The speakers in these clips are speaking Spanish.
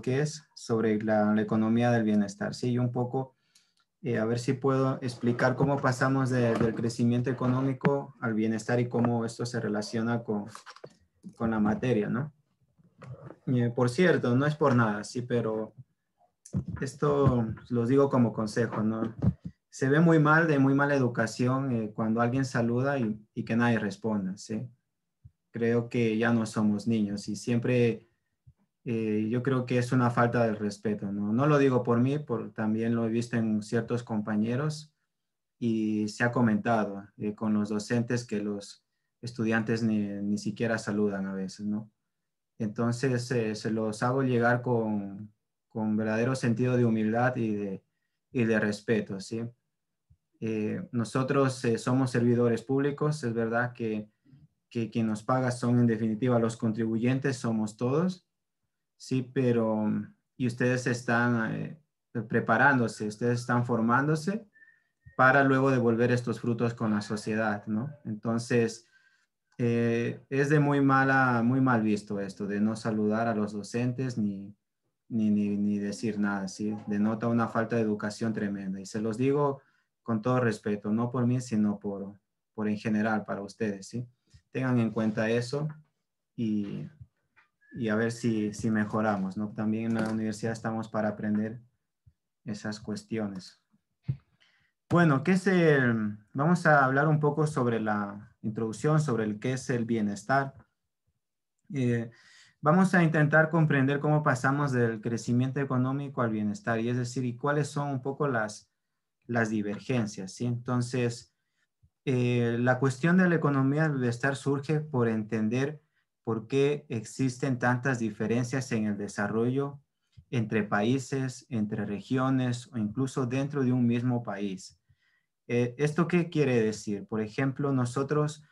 es sobre la economía del bienestar, ¿sí? Y un poco, a ver si puedo explicar cómo pasamos del crecimiento económico al bienestar y cómo esto se relaciona con la materia, ¿no? Por cierto, no es por nada, sí, pero esto los digo como consejo, ¿no? Se ve muy mal, de muy mala educación, cuando alguien saluda y que nadie responda, ¿sí? Creo que ya no somos niños y siempre yo creo que es una falta de respeto, ¿no? No lo digo por mí, también lo he visto en ciertos compañeros y se ha comentado con los docentes que los estudiantes ni siquiera saludan a veces, ¿no? Entonces se los hago llegar con verdadero sentido de humildad y de respeto, ¿sí? Nosotros somos servidores públicos, es verdad que quien nos paga son en definitiva los contribuyentes, somos todos, sí, pero y ustedes están preparándose, ustedes están formándose para luego devolver estos frutos con la sociedad, ¿no? Entonces, es de muy mal visto esto, de no saludar a los docentes ni decir nada, ¿sí? Denota una falta de educación tremenda. Y se los digo con todo respeto, no por mí, sino por en general para ustedes, ¿sí? Tengan en cuenta eso y, y a ver si mejoramos, ¿no? También en la universidad estamos para aprender esas cuestiones. Bueno, vamos a hablar un poco sobre la introducción, sobre el qué es el bienestar. Vamos a intentar comprender cómo pasamos del crecimiento económico al bienestar, y es decir, y cuáles son un poco las divergencias, ¿sí? Entonces, la cuestión de la economía del bienestar surge por entender por qué existen tantas diferencias en el desarrollo entre países, entre regiones o incluso dentro de un mismo país. ¿Esto qué quiere decir? Por ejemplo, nosotros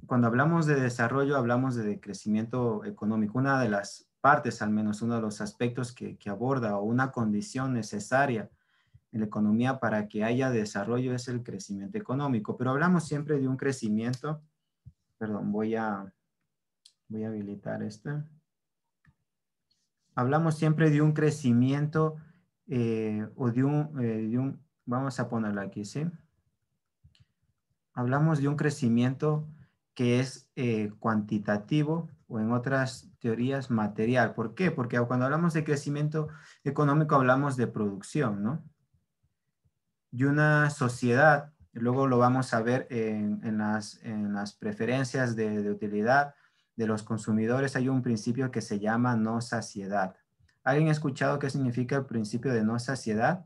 cuando hablamos de desarrollo hablamos de crecimiento económico. Una de las partes, al menos uno de los aspectos que aborda o una condición necesaria en la economía para que haya desarrollo es el crecimiento económico. Pero hablamos siempre de un crecimiento, perdón, voy a habilitar esto. Hablamos siempre de un crecimiento o de un, vamos a ponerlo aquí, ¿sí? Hablamos de un crecimiento que es cuantitativo o en otras teorías material. ¿Por qué? Porque cuando hablamos de crecimiento económico hablamos de producción, ¿no? Y una sociedad, luego lo vamos a ver en las preferencias de utilidad de los consumidores, hay un principio que se llama no saciedad. ¿Alguien ha escuchado qué significa el principio de no saciedad?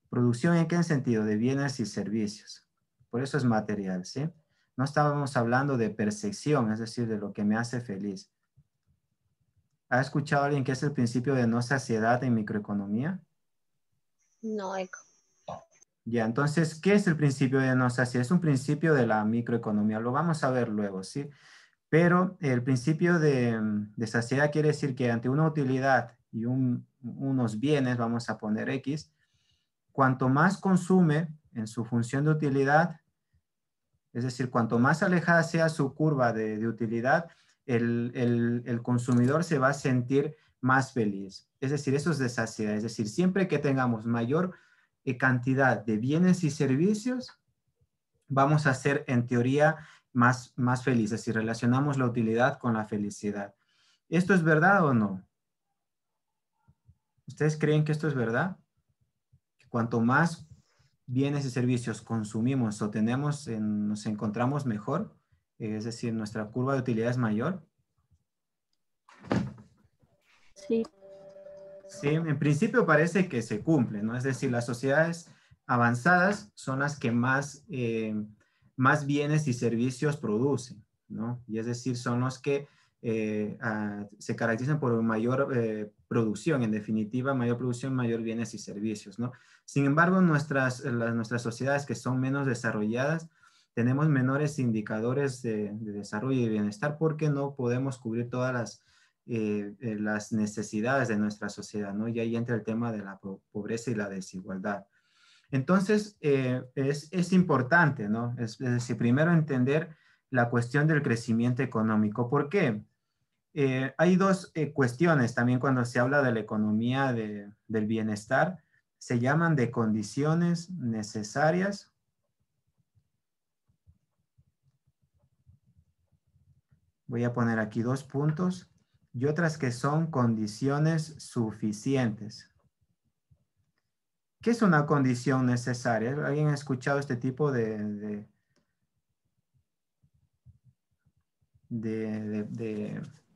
Producción, ¿en qué sentido? De bienes y servicios. Por eso es material, ¿sí? No estábamos hablando de percepción, es decir, de lo que me hace feliz. ¿Ha escuchado alguien qué es el principio de no saciedad en microeconomía? No, Ya, entonces, ¿qué es el principio de no saciedad? Es un principio de la microeconomía, lo vamos a ver luego, ¿sí? Pero el principio de saciedad quiere decir que ante una utilidad y unos bienes, vamos a poner X, cuanto más consume en su función de utilidad, es decir, cuanto más alejada sea su curva de utilidad, el consumidor se va a sentir más feliz. Es decir, eso es de saciedad. Es decir, siempre que tengamos mayor cantidad de bienes y servicios, vamos a ser en teoría más felices si relacionamos la utilidad con la felicidad. ¿Esto es verdad o no? ¿Ustedes creen que esto es verdad? Cuanto más bienes y servicios consumimos o tenemos, nos encontramos mejor, es decir, nuestra curva de utilidad es mayor. sí, Sí, en principio parece que se cumple, ¿no? Es decir, las sociedades avanzadas son las que más bienes y servicios producen, ¿no? Y es decir, son los que se caracterizan por mayor producción, en definitiva, mayor producción, mayor bienes y servicios, ¿no? Sin embargo, nuestras sociedades que son menos desarrolladas, tenemos menores indicadores de desarrollo y bienestar porque no podemos cubrir todas las necesidades de nuestra sociedad, ¿no? Y ahí entra el tema de la pobreza y la desigualdad. Entonces, es importante, ¿no? Es decir, primero entender la cuestión del crecimiento económico. ¿Por qué? Hay dos cuestiones también cuando se habla de la economía del bienestar. Se llaman de condiciones necesarias. Voy a poner aquí 2 puntos. Y otras que son condiciones suficientes. ¿Qué es una condición necesaria? ¿Alguien ha escuchado este tipo de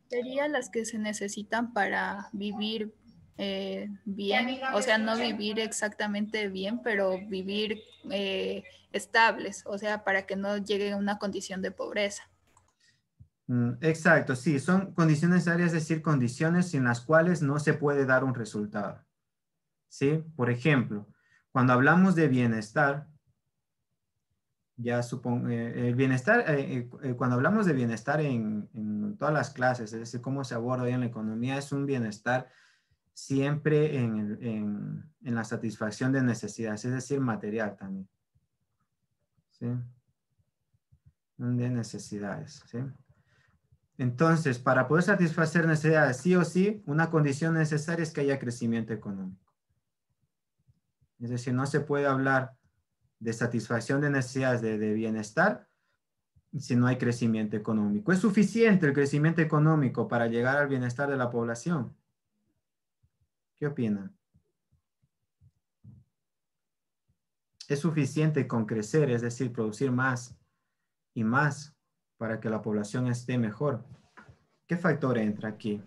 Serían las que se necesitan para vivir bien, o sea, no vivir exactamente bien, pero vivir estables, o sea, para que no llegue a una condición de pobreza. Exacto, sí, son condiciones necesarias, es decir, condiciones sin las cuales no se puede dar un resultado. ¿Sí? Por ejemplo, cuando hablamos de bienestar, ya supongo, el bienestar, cuando hablamos de bienestar en todas las clases, es decir, cómo se aborda hoy en la economía, es un bienestar siempre en la satisfacción de necesidades, es decir, material también. ¿Sí? De necesidades, ¿sí? Entonces, para poder satisfacer necesidades, sí o sí, una condición necesaria es que haya crecimiento económico. Es decir, no se puede hablar de satisfacción de necesidades de bienestar si no hay crecimiento económico. ¿Es suficiente el crecimiento económico para llegar al bienestar de la población? ¿Qué opinan? ¿Es suficiente con crecer, es decir, producir más y más para que la población esté mejor? ¿Qué factor entra aquí?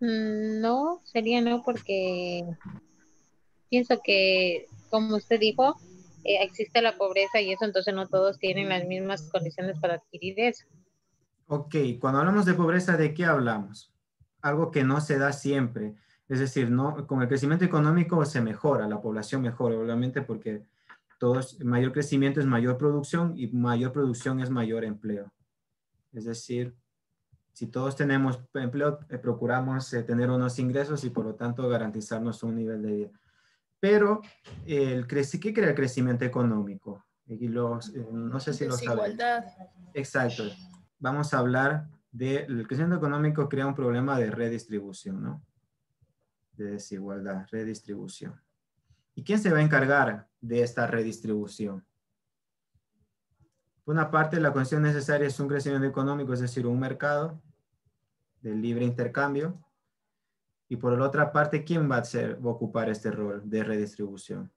No, sería no porque pienso que, como usted dijo, existe la pobreza y eso, entonces no todos tienen las mismas condiciones para adquirir eso. Ok, cuando hablamos de pobreza, ¿de qué hablamos? Algo que no se da siempre. Es decir, no, con el crecimiento económico se mejora, la población mejora, obviamente porque mayor crecimiento es mayor producción y mayor producción es mayor empleo. Es decir, si todos tenemos empleo, procuramos tener unos ingresos y por lo tanto garantizarnos un nivel de vida. Pero, ¿qué crea el crecimiento económico? Y no sé si lo saben. Desigualdad. Exacto. Vamos a hablar del crecimiento económico crea un problema de redistribución, ¿no? De desigualdad, redistribución. ¿Y quién se va a encargar de esta redistribución? Por una parte, la condición necesaria es un crecimiento económico, es decir, un mercado de libre intercambio. Y por la otra parte, ¿quién va a ocupar este rol de redistribución?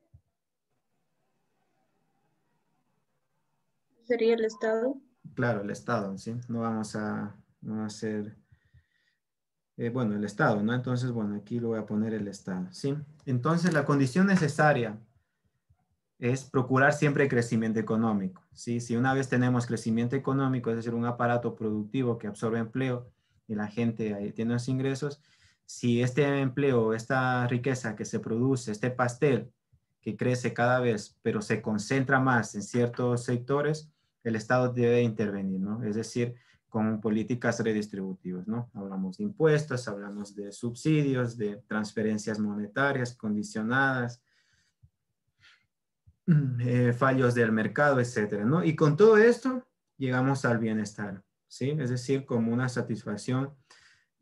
Sería el Estado. Claro, el Estado, ¿sí? No vamos a hacer, bueno, el Estado, ¿no? Entonces, bueno, aquí lo voy a poner el Estado, ¿sí? Entonces, la condición necesaria es procurar siempre crecimiento económico, ¿sí? Si una vez tenemos crecimiento económico, es decir, un aparato productivo que absorbe empleo y la gente ahí tiene los ingresos, si este empleo, esta riqueza que se produce, este pastel que crece cada vez, pero se concentra más en ciertos sectores, el Estado debe intervenir, ¿no? Es decir, con políticas redistributivas, ¿no? Hablamos de impuestos, hablamos de subsidios, de transferencias monetarias condicionadas, fallos del mercado, etcétera, ¿no? Y con todo esto llegamos al bienestar, ¿sí? Es decir, como una satisfacción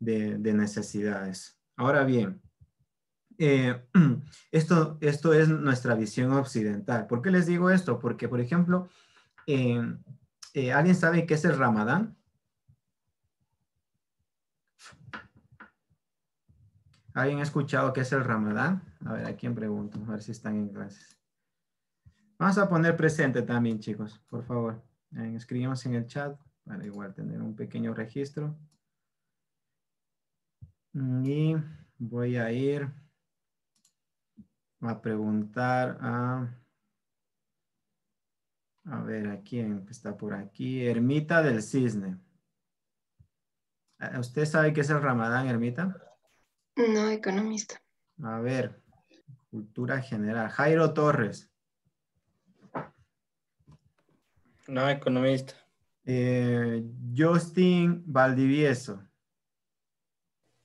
de necesidades. Ahora bien, eh, esto es nuestra visión occidental. ¿Por qué les digo esto? Porque, por ejemplo, ¿alguien sabe qué es el Ramadán? ¿Alguien ha escuchado qué es el Ramadán? A ver, ¿a quién pregunto? A ver si están en clases. Vamos a poner presente también, chicos, por favor. Escribimos en el chat para igual tener un pequeño registro. Y voy a ir a preguntar a ver, ¿a quién está por aquí? Ermita del Cisne. ¿Usted sabe qué es el Ramadán, Ermita? No, economista. A ver, cultura general. Jairo Torres. No, economista. Justin Valdivieso.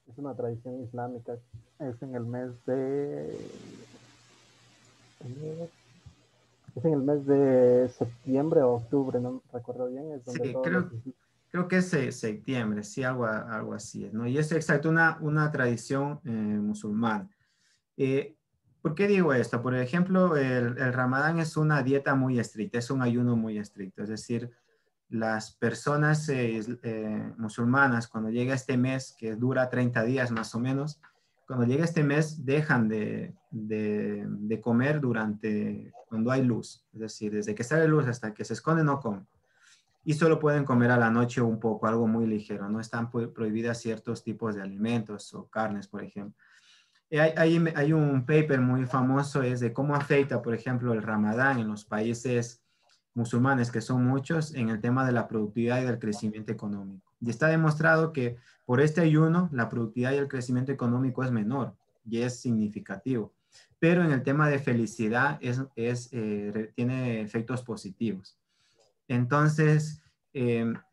Es una tradición islámica. Es en el mes es en el mes de septiembre o octubre, no recuerdo bien, es donde Sí, todos creo, creo que es septiembre, sí, algo así, ¿no? Y es exacto una tradición musulmana. ¿Por qué digo esto? Por ejemplo, el Ramadán es una dieta muy estricta, es un ayuno muy estricto, es decir, las personas musulmanas cuando llega este mes, que dura 30 días más o menos, cuando llega este mes dejan de comer cuando hay luz, es decir, desde que sale luz hasta que se esconde no comen. Y solo pueden comer a la noche un poco, algo muy ligero, no están prohibidas ciertos tipos de alimentos o carnes, por ejemplo. Hay un paper muy famoso, es de cómo afecta, por ejemplo, el Ramadán en los países musulmanes, que son muchos, en el tema de la productividad y del crecimiento económico. Y está demostrado que por este ayuno, la productividad y el crecimiento económico es menor y es significativo. Pero en el tema de felicidad tiene efectos positivos. Entonces,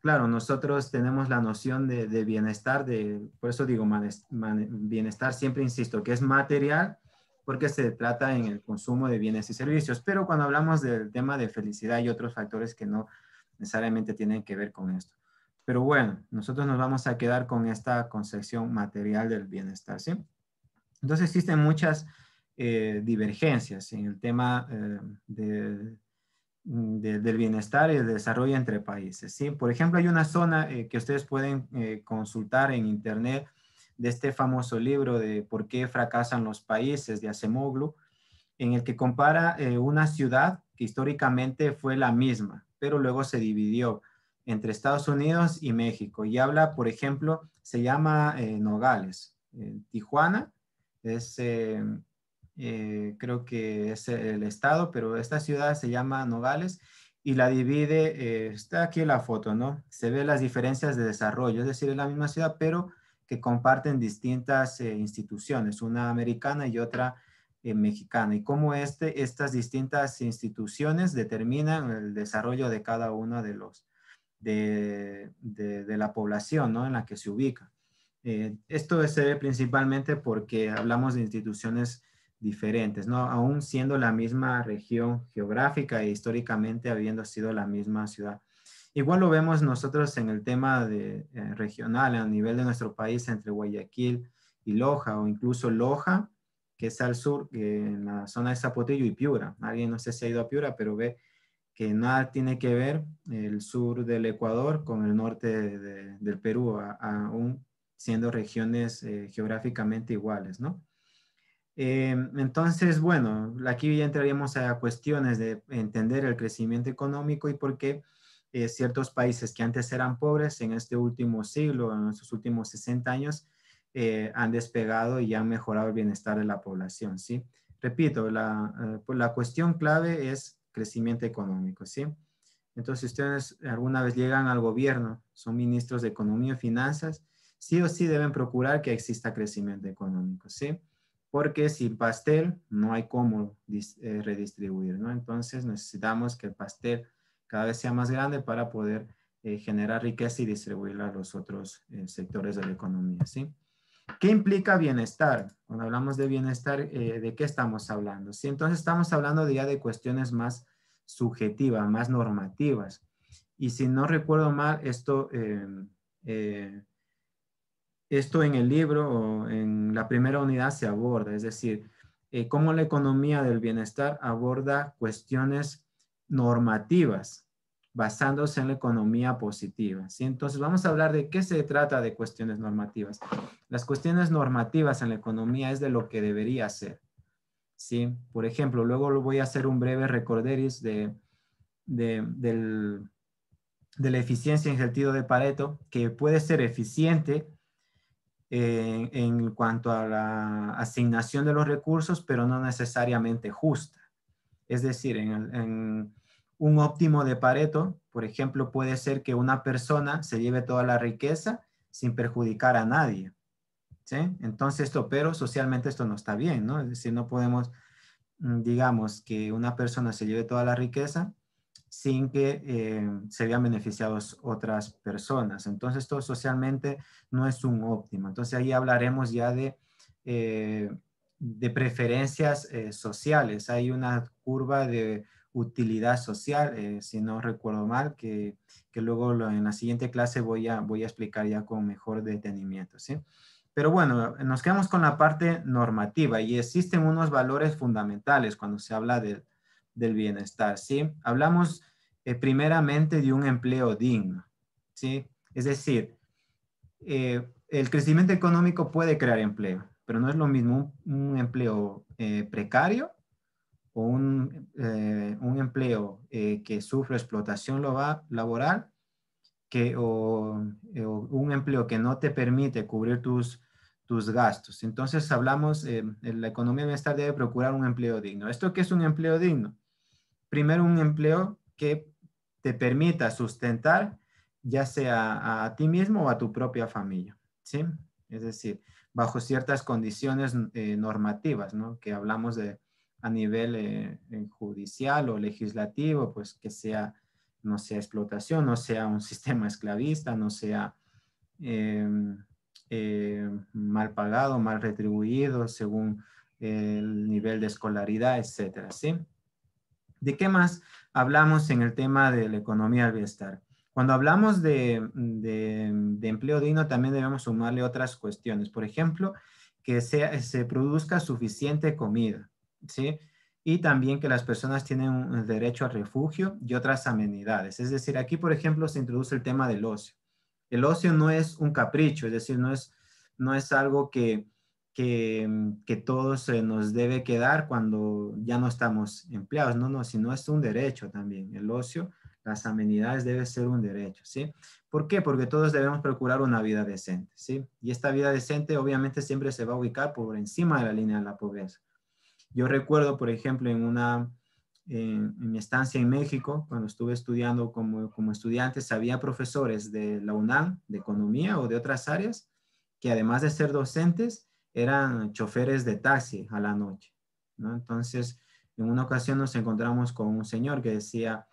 claro, nosotros tenemos la noción de bienestar, por eso digo bienestar, siempre insisto, que es material, porque se trata en el consumo de bienes y servicios, pero cuando hablamos del tema de felicidad hay otros factores que no necesariamente tienen que ver con esto. Pero bueno, nosotros nos vamos a quedar con esta concepción material del bienestar, ¿sí? Entonces existen muchas divergencias en el tema del bienestar y el desarrollo entre países, ¿sí? Por ejemplo, hay una zona que ustedes pueden consultar en internet de este famoso libro de ¿Por qué fracasan los países?, de Acemoglu, en el que compara una ciudad que históricamente fue la misma, pero luego se dividió entre Estados Unidos y México. Y habla, por ejemplo, se llama Nogales. Tijuana es creo que es el estado, pero esta ciudad se llama Nogales y la divide, está aquí la foto, ¿no? Se ve las diferencias de desarrollo, es decir, es la misma ciudad, pero que comparten distintas instituciones, una americana y otra mexicana, y cómo estas distintas instituciones determinan el desarrollo de cada uno de la población, ¿no?, en la que se ubica. Esto se ve principalmente porque hablamos de instituciones diferentes, ¿no? Aún siendo la misma región geográfica e históricamente habiendo sido la misma ciudad. Igual lo vemos nosotros en el tema regional a nivel de nuestro país entre Guayaquil y Loja, o incluso Loja, que es al sur, en la zona de Zapotillo, y Piura. Alguien no sé si ha ido a Piura, pero ve que nada tiene que ver el sur del Ecuador con el norte del Perú, aún siendo regiones geográficamente iguales, ¿no? Entonces, bueno, aquí ya entraríamos a cuestiones de entender el crecimiento económico y por qué ciertos países que antes eran pobres en este último siglo, en estos últimos 60 años, han despegado y han mejorado el bienestar de la población, ¿sí? Repito, pues la cuestión clave es crecimiento económico, ¿sí? Entonces, si ustedes alguna vez llegan al gobierno, son ministros de Economía y Finanzas, sí o sí deben procurar que exista crecimiento económico, ¿sí? Porque sin pastel no hay cómo redistribuir, ¿no? Entonces necesitamos que el pastel cada vez sea más grande para poder generar riqueza y distribuirla a los otros sectores de la economía, ¿sí? ¿Qué implica bienestar? Cuando hablamos de bienestar, ¿de qué estamos hablando? ¿Sí? Entonces estamos hablando ya de cuestiones más subjetivas, más normativas. Y si no recuerdo mal, esto en el libro o en la primera unidad se aborda, es decir, cómo la economía del bienestar aborda cuestiones normativas basándose en la economía positiva, ¿sí? Entonces vamos a hablar de qué se trata de cuestiones normativas. Las cuestiones normativas en la economía es de lo que debería ser, ¿sí? Por ejemplo, luego lo voy a hacer un breve recorderis de la eficiencia en sentido de Pareto, que puede ser eficiente en cuanto a la asignación de los recursos, pero no necesariamente justa. Es decir, en un óptimo de Pareto, por ejemplo, puede ser que una persona se lleve toda la riqueza sin perjudicar a nadie, ¿sí? Entonces pero socialmente esto no está bien, ¿no? Es decir, no podemos, digamos, que una persona se lleve toda la riqueza sin que se vean beneficiados otras personas. Entonces, esto socialmente no es un óptimo. Entonces, ahí hablaremos ya de preferencias sociales. Hay una curva de utilidad social, si no recuerdo mal, que luego en la siguiente clase voy a explicar ya con mejor detenimiento, ¿sí? Pero bueno, nos quedamos con la parte normativa y existen unos valores fundamentales cuando se habla del bienestar, ¿sí? Hablamos primeramente de un empleo digno, ¿sí? Es decir, el crecimiento económico puede crear empleo, pero no es lo mismo un empleo precario o un empleo que sufre explotación laboral o un empleo que no te permite cubrir tus gastos. Entonces hablamos, la economía de bienestar debe procurar un empleo digno. ¿Esto qué es un empleo digno? Primero, un empleo que te permita sustentar ya sea a ti mismo o a tu propia familia, ¿sí? Es decir, bajo ciertas condiciones normativas, ¿no? Que hablamos de a nivel judicial o legislativo, pues que sea, no sea explotación, no sea un sistema esclavista, no sea mal pagado, mal retribuido según el nivel de escolaridad, etcétera, ¿sí? ¿De qué más hablamos en el tema de la economía del bienestar? Cuando hablamos de empleo digno, también debemos sumarle otras cuestiones. Por ejemplo, que se produzca suficiente comida, ¿sí? Y también que las personas tienen un derecho al refugio y otras amenidades. Es decir, aquí, por ejemplo, se introduce el tema del ocio. El ocio no es un capricho, es decir, no es algo que todos se nos debe quedar cuando ya no estamos empleados, no, sino es un derecho también. El ocio, las amenidades debe ser un derecho, ¿sí? ¿Por qué? Porque todos debemos procurar una vida decente, ¿sí? Y esta vida decente obviamente siempre se va a ubicar por encima de la línea de la pobreza. Yo recuerdo, por ejemplo, en mi estancia en México, cuando estuve estudiando como estudiante, había profesores de la UNAM, de economía o de otras áreas, que además de ser docentes, eran choferes de taxi a la noche, ¿no? Entonces, en una ocasión nos encontramos con un señor que decía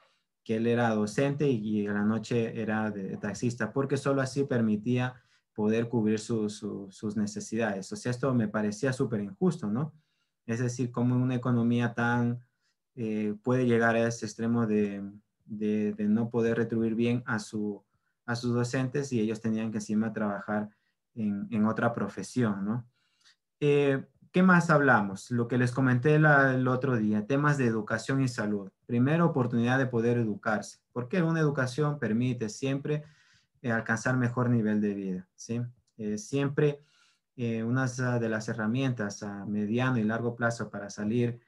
que él era docente y a la noche era de taxista, porque solo así permitía poder cubrir sus necesidades. O sea, esto me parecía súper injusto, ¿no? Es decir, cómo una economía tan puede llegar a ese extremo de no poder retribuir bien a sus docentes y ellos tenían que encima trabajar en otra profesión, ¿no? ¿Qué más hablamos? Lo que les comenté el otro día, temas de educación y salud. Primero, oportunidad de poder educarse, porque una educación permite siempre alcanzar mejor nivel de vida, ¿sí? Siempre una de las herramientas a mediano y largo plazo para salir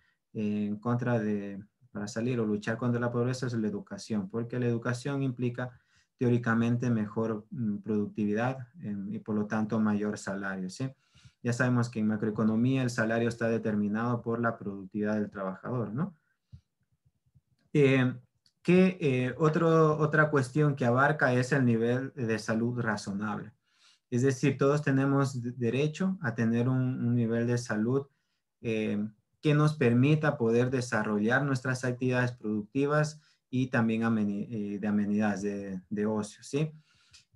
para salir o luchar contra la pobreza es la educación, porque la educación implica teóricamente mejor productividad y por lo tanto mayor salario, ¿sí? Ya sabemos que en macroeconomía el salario está determinado por la productividad del trabajador, ¿no? Otra cuestión que abarca es el nivel de salud razonable. Es decir, todos tenemos derecho a tener un nivel de salud que nos permita poder desarrollar nuestras actividades productivas y también de amenidades de ocio, ¿sí?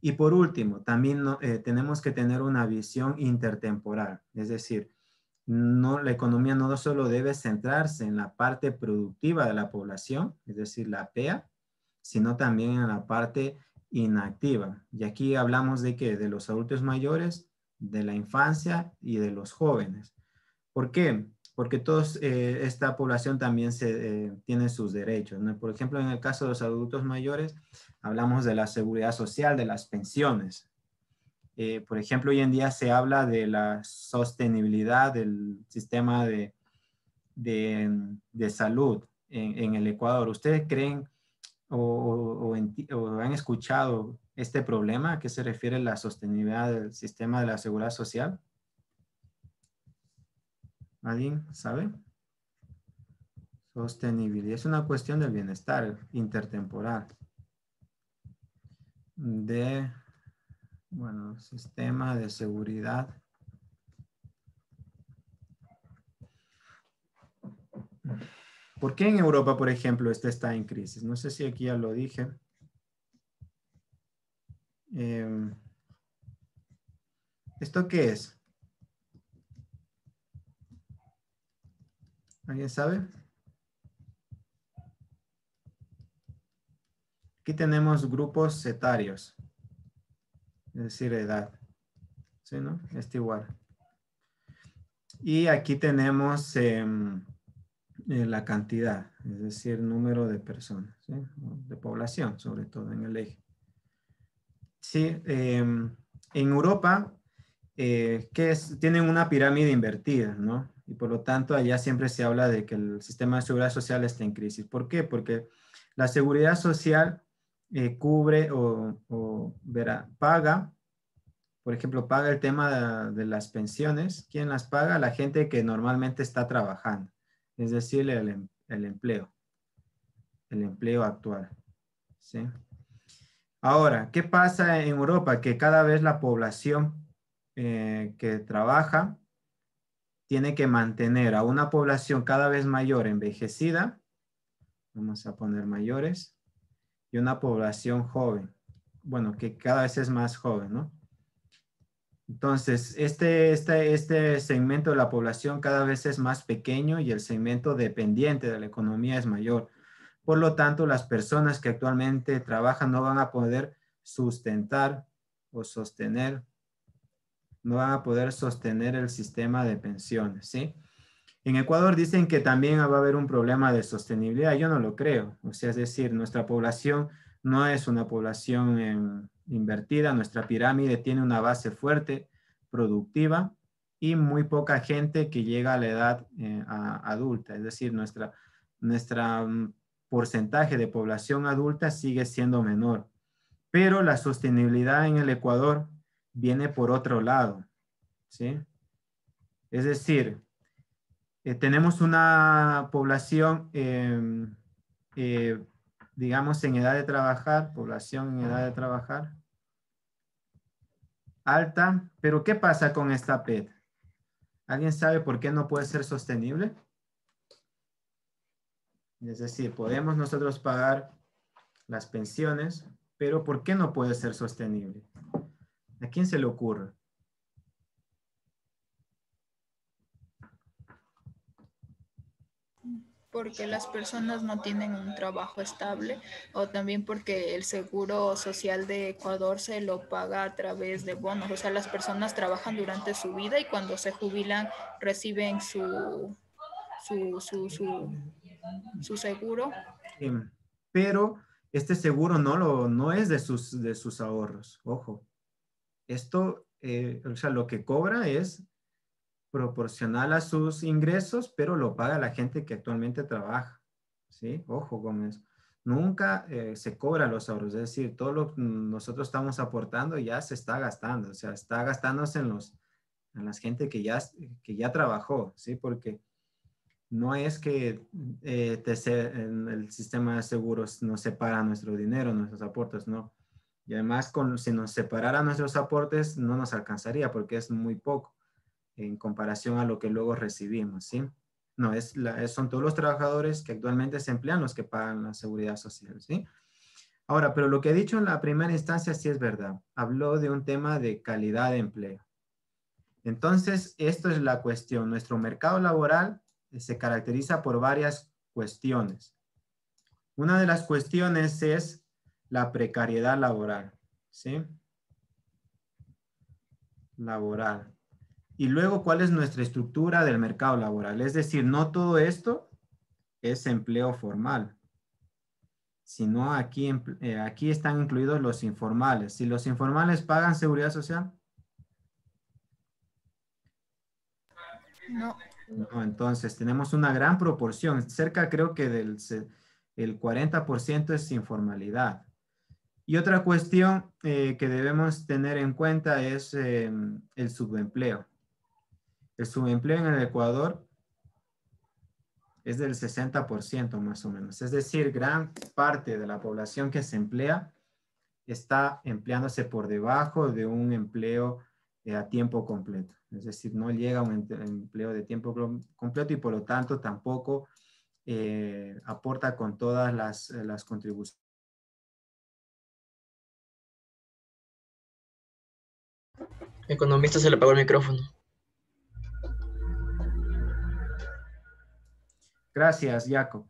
Y por último, también tenemos que tener una visión intertemporal, es decir, la economía no solo debe centrarse en la parte productiva de la población, es decir, la PEA, sino también en la parte inactiva. Y aquí hablamos de qué? De los adultos mayores, de la infancia y de los jóvenes. ¿Por qué? Porque esta población también tiene sus derechos, ¿no? Por ejemplo, en el caso de los adultos mayores, hablamos de la seguridad social, de las pensiones. Por ejemplo, hoy en día se habla de la sostenibilidad del sistema de salud en el Ecuador. ¿Ustedes creen o han escuchado este problema? ¿A qué se refiere la sostenibilidad del sistema de la seguridad social? ¿Alguien sabe? Sostenibilidad es una cuestión del bienestar intertemporal bueno, sistema de seguridad. ¿Por qué en Europa, por ejemplo, este está en crisis? No sé si aquí ya lo dije. ¿Esto qué es? ¿Alguien sabe? tenemos grupos etarios, es decir, edad. ¿Sí, no? Igual. Y aquí tenemos la cantidad, es decir, número de personas, ¿sí? De población, sobre todo en el eje. Sí, en Europa, tienen una pirámide invertida, ¿no? Y por lo tanto, allá siempre se habla de que el sistema de seguridad social está en crisis. ¿Por qué? Porque la seguridad social cubre paga, por ejemplo, paga el tema de las pensiones. ¿Quién las paga? La gente que normalmente está trabajando, es decir, el empleo actual, ¿sí? Ahora, ¿qué pasa en Europa? Que cada vez la población que trabaja tiene que mantener a una población cada vez mayor envejecida, vamos a poner mayores, y una población joven, bueno, que cada vez es más joven, ¿no? Entonces, este segmento de la población cada vez es más pequeño y el segmento dependiente de la economía es mayor. Por lo tanto, las personas que actualmente trabajan no van a poder sustentar o sostener, no van a poder sostener el sistema de pensiones, ¿sí? En Ecuador dicen que también va a haber un problema de sostenibilidad. Yo no lo creo. O sea, es decir, nuestra población no es una población invertida. Nuestra pirámide tiene una base fuerte, productiva y muy poca gente que llega a la edad adulta. Es decir, nuestra porcentaje de población adulta sigue siendo menor. Pero la sostenibilidad en el Ecuador viene por otro lado, ¿sí? Es decir, tenemos una población, digamos, en edad de trabajar, población en edad de trabajar, alta, pero ¿qué pasa con esta PET? ¿Alguien sabe por qué no puede ser sostenible? Es decir, podemos nosotros pagar las pensiones, pero ¿por qué no puede ser sostenible? ¿A quién se le ocurre? Porque las personas no tienen un trabajo estable o también porque el seguro social de Ecuador se lo paga a través de bonos. O sea, las personas trabajan durante su vida y cuando se jubilan reciben su seguro. Pero este seguro no es de sus ahorros. Ojo, esto, o sea, lo que cobra es proporcional a sus ingresos, pero lo paga la gente que actualmente trabaja, ¿sí? Ojo con eso. Nunca se cobra los ahorros, es decir, todo lo que nosotros estamos aportando ya se está gastando, o sea, está gastándose en la gente que ya trabajó, ¿sí? Porque no es que en el sistema de seguros nos separa nuestro dinero, nuestros aportes, no. Y además, si nos separara nuestros aportes, no nos alcanzaría porque es muy poco en comparación a lo que luego recibimos, ¿sí? No, son todos los trabajadores que actualmente se emplean los que pagan la seguridad social, ¿sí? Ahora, pero lo que he dicho en la primera instancia sí es verdad. Habló de un tema de calidad de empleo. Entonces, esto es la cuestión. Nuestro mercado laboral se caracteriza por varias cuestiones. Una de las cuestiones es la precariedad laboral, ¿sí? Laboral. Y luego, ¿cuál es nuestra estructura del mercado laboral? Es decir, no todo esto es empleo formal, sino aquí están incluidos los informales. Si los informales pagan seguridad social. No. No, entonces tenemos una gran proporción, cerca creo que el 40% es informalidad. Y otra cuestión que debemos tener en cuenta es el subempleo. El subempleo en el Ecuador es del 60% más o menos. Es decir, gran parte de la población que se emplea está empleándose por debajo de un empleo a tiempo completo. Es decir, no llega a un empleo de tiempo completo y por lo tanto tampoco aporta con todas las contribuciones. Economista se le apagó el micrófono. Gracias, Jacob.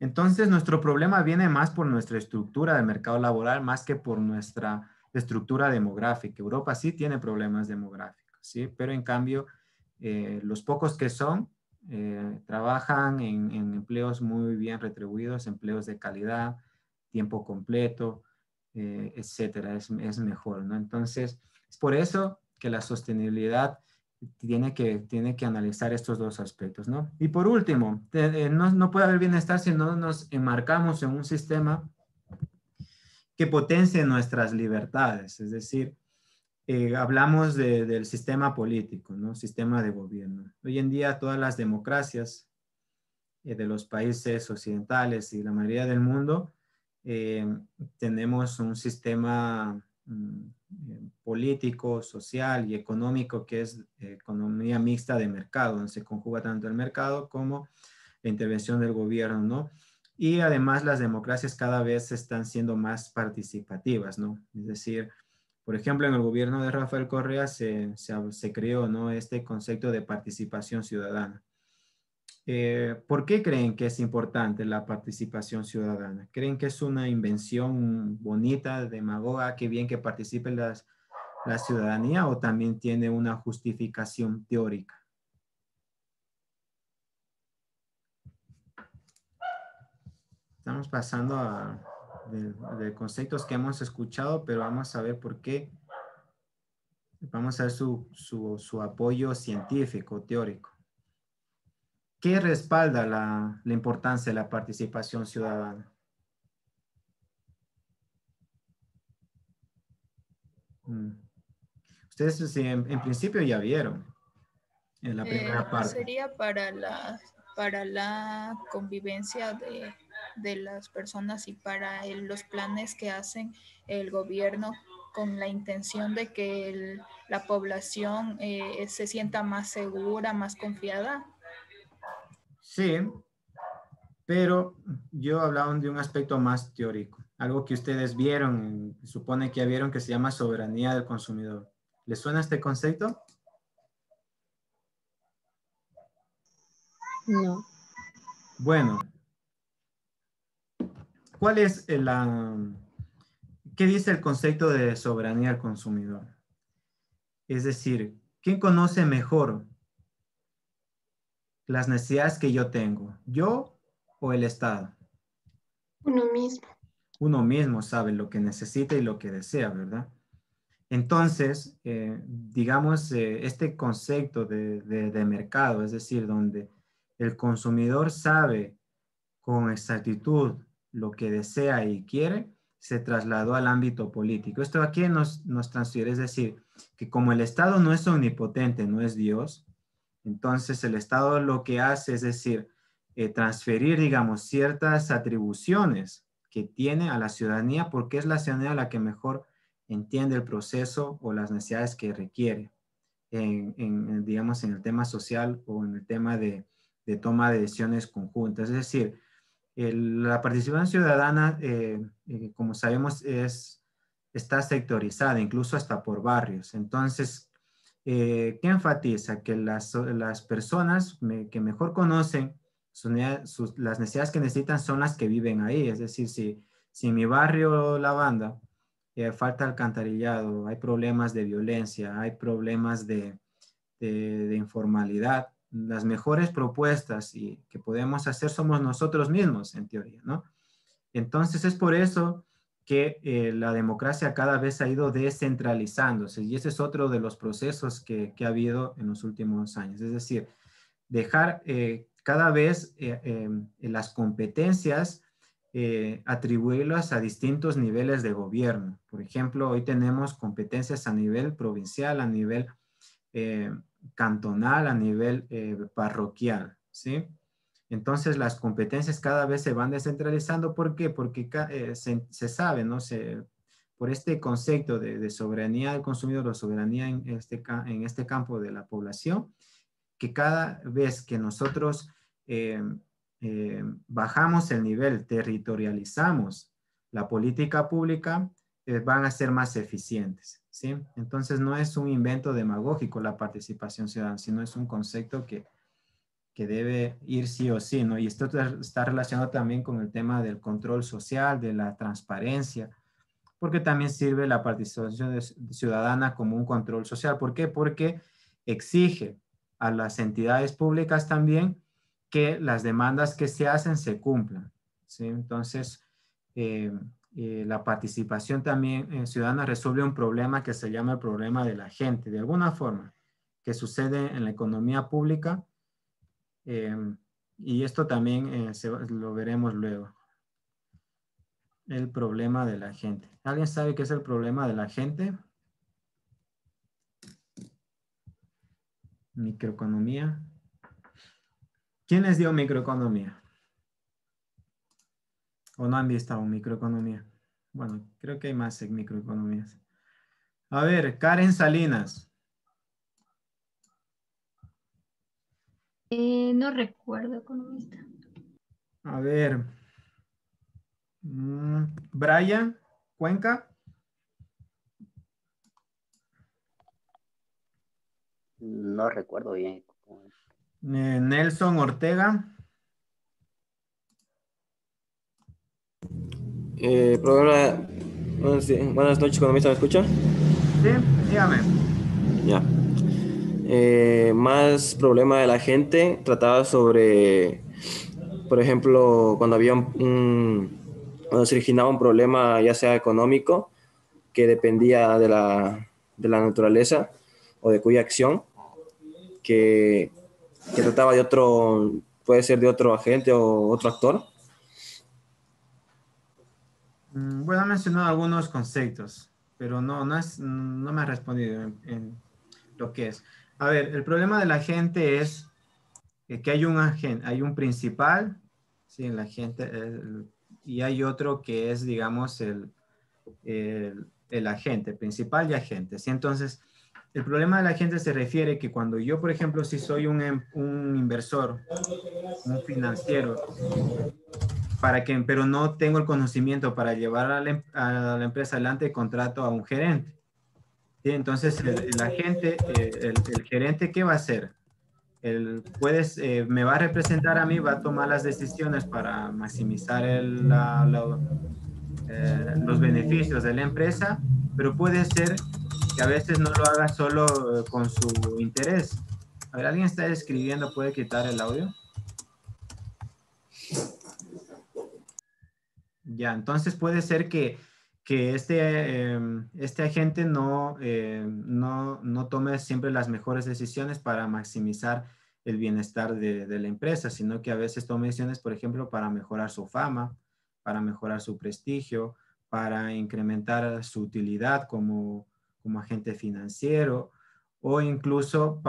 Entonces, nuestro problema viene más por nuestra estructura de mercado laboral, más que por nuestra estructura demográfica. Europa sí tiene problemas demográficos, ¿sí? Pero en cambio, los pocos que son, trabajan en empleos muy bien retribuidos, empleos de calidad, tiempo completo, etcétera. Es mejor, ¿no? Entonces, es por eso que la sostenibilidad tiene que analizar estos dos aspectos, ¿no? Y por último, no puede haber bienestar si no nos enmarcamos en un sistema que potencie nuestras libertades, es decir, hablamos del sistema político, ¿no? Sistema de gobierno. Hoy en día todas las democracias de los países occidentales y la mayoría del mundo tenemos un sistema político, social y económico que es economía mixta de mercado, donde se conjuga tanto el mercado como la intervención del gobierno, ¿no? Y además las democracias cada vez están siendo más participativas, ¿no? Es decir, por ejemplo, en el gobierno de Rafael Correa se creó, ¿no?, este concepto de participación ciudadana. ¿Por qué creen que es importante la participación ciudadana? ¿Creen que es una invención bonita, demagoga, que bien que participe la ciudadanía, o también tiene una justificación teórica? Estamos pasando de conceptos que hemos escuchado, pero vamos a ver por qué. Vamos a ver su apoyo científico, teórico. ¿Qué respalda la importancia de la participación ciudadana? Ustedes sí, en principio ya vieron en la primera parte. Sería para la convivencia de las personas y para los planes que hacen el gobierno con la intención de que la población se sienta más segura, más confiada. Sí, pero yo hablaba de un aspecto más teórico, algo que ustedes vieron, supone que ya vieron, que se llama soberanía del consumidor. ¿Les suena este concepto? No. Bueno, ¿cuál es qué dice el concepto de soberanía del consumidor? Es decir, ¿quién conoce mejor las necesidades que yo tengo? ¿Yo o el Estado? Uno mismo. Uno mismo sabe lo que necesita y lo que desea, ¿verdad? Entonces, digamos, este concepto de mercado, es decir, donde el consumidor sabe con exactitud lo que desea y quiere, se trasladó al ámbito político. Esto aquí nos transfiere, es decir, que como el Estado no es omnipotente, no es Dios, entonces el Estado lo que hace es decir, transferir, digamos, ciertas atribuciones que tiene a la ciudadanía, porque es la ciudadanía la que mejor entiende el proceso o las necesidades que requiere, digamos, en el tema social o en el tema de toma de decisiones conjuntas. Es decir, la participación ciudadana, como sabemos, está sectorizada, incluso hasta por barrios. Entonces, ¿qué enfatiza? Que las personas que mejor conocen las necesidades que necesitan son las que viven ahí. Es decir, si en mi barrio La Banda falta alcantarillado, hay problemas de violencia, hay problemas de informalidad, las mejores propuestas que podemos hacer somos nosotros mismos, en teoría, ¿no? Entonces es por eso que la democracia cada vez ha ido descentralizándose, y ese es otro de los procesos que ha habido en los últimos años. Es decir, dejar cada vez las competencias, atribuirlas a distintos niveles de gobierno. Por ejemplo, hoy tenemos competencias a nivel provincial, a nivel cantonal, a nivel parroquial, ¿sí? Entonces las competencias cada vez se van descentralizando. ¿Por qué? Porque se sabe, ¿no? Por este concepto de soberanía del consumidor o soberanía en este campo de la población, que cada vez que nosotros bajamos el nivel, territorializamos la política pública, van a ser más eficientes, ¿sí? Entonces no es un invento demagógico la participación ciudadana, sino es un concepto que que debe ir sí o sí, ¿no? Y esto está relacionado también con el tema del control social, de la transparencia, porque también sirve la participación ciudadana como un control social. ¿Por qué? Porque exige a las entidades públicas también que las demandas que se hacen se cumplan, ¿sí? Entonces, la participación también ciudadana resuelve un problema que se llama el problema de la gente, de alguna forma, que sucede en la economía pública, y esto también lo veremos luego. El problema de la gente. ¿Alguien sabe qué es el problema de la gente? Microeconomía. ¿Quién les dio microeconomía? ¿O no han visto aún microeconomía? Bueno, creo que hay más microeconomías. A ver, Karen Salinas. No recuerdo, economista. A ver. Brian Cuenca. No recuerdo bien. Nelson Ortega. Programa. Buenas noches, economista, ¿me escucha? Sí, dígame. Ya. Más problema de la gente, trataba sobre, por ejemplo, cuando había cuando se originaba un problema, ya sea económico, que dependía de la naturaleza o de cuya acción, que trataba de otro, puede ser de otro agente o otro actor. Bueno, ha mencionado algunos conceptos, pero no me ha respondido en lo que es. A ver, el problema de la gente es que hay un agente, hay un principal, sí, la gente, y hay otro que es, digamos, el agente, principal y agente. ¿Sí? Entonces, el problema de la gente se refiere que cuando yo, por ejemplo, si soy un inversor, un financiero, pero no tengo el conocimiento para llevar a la empresa adelante, contrato a un gerente. ¿Sí? Entonces, el agente, el gerente, ¿qué va a hacer? Me va a representar a mí, va a tomar las decisiones para maximizar los beneficios de la empresa, pero puede ser que a veces no lo haga solo con su interés. A ver, ¿alguien está escribiendo? ¿Puede quitar el audio? Ya, entonces puede ser que este agente no tome siempre las mejores decisiones para maximizar el bienestar de la empresa, sino que a veces tome decisiones, por ejemplo, para mejorar su fama, para mejorar su prestigio, para incrementar su utilidad como agente financiero, o incluso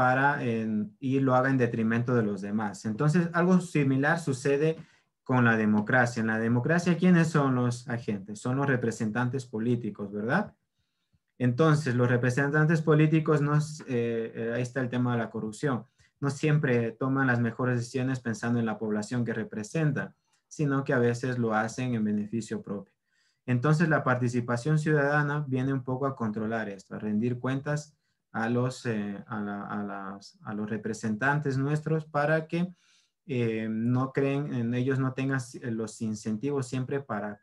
y lo haga en detrimento de los demás. Entonces, algo similar sucede con la democracia. En la democracia, ¿quiénes son los agentes? Son los representantes políticos, ¿verdad? Entonces, los representantes políticos, ahí está el tema de la corrupción, no siempre toman las mejores decisiones pensando en la población que representan, sino que a veces lo hacen en beneficio propio. Entonces, la participación ciudadana viene un poco a controlar esto, a rendir cuentas a los representantes nuestros para que no creen en ellos, no tengan los incentivos siempre para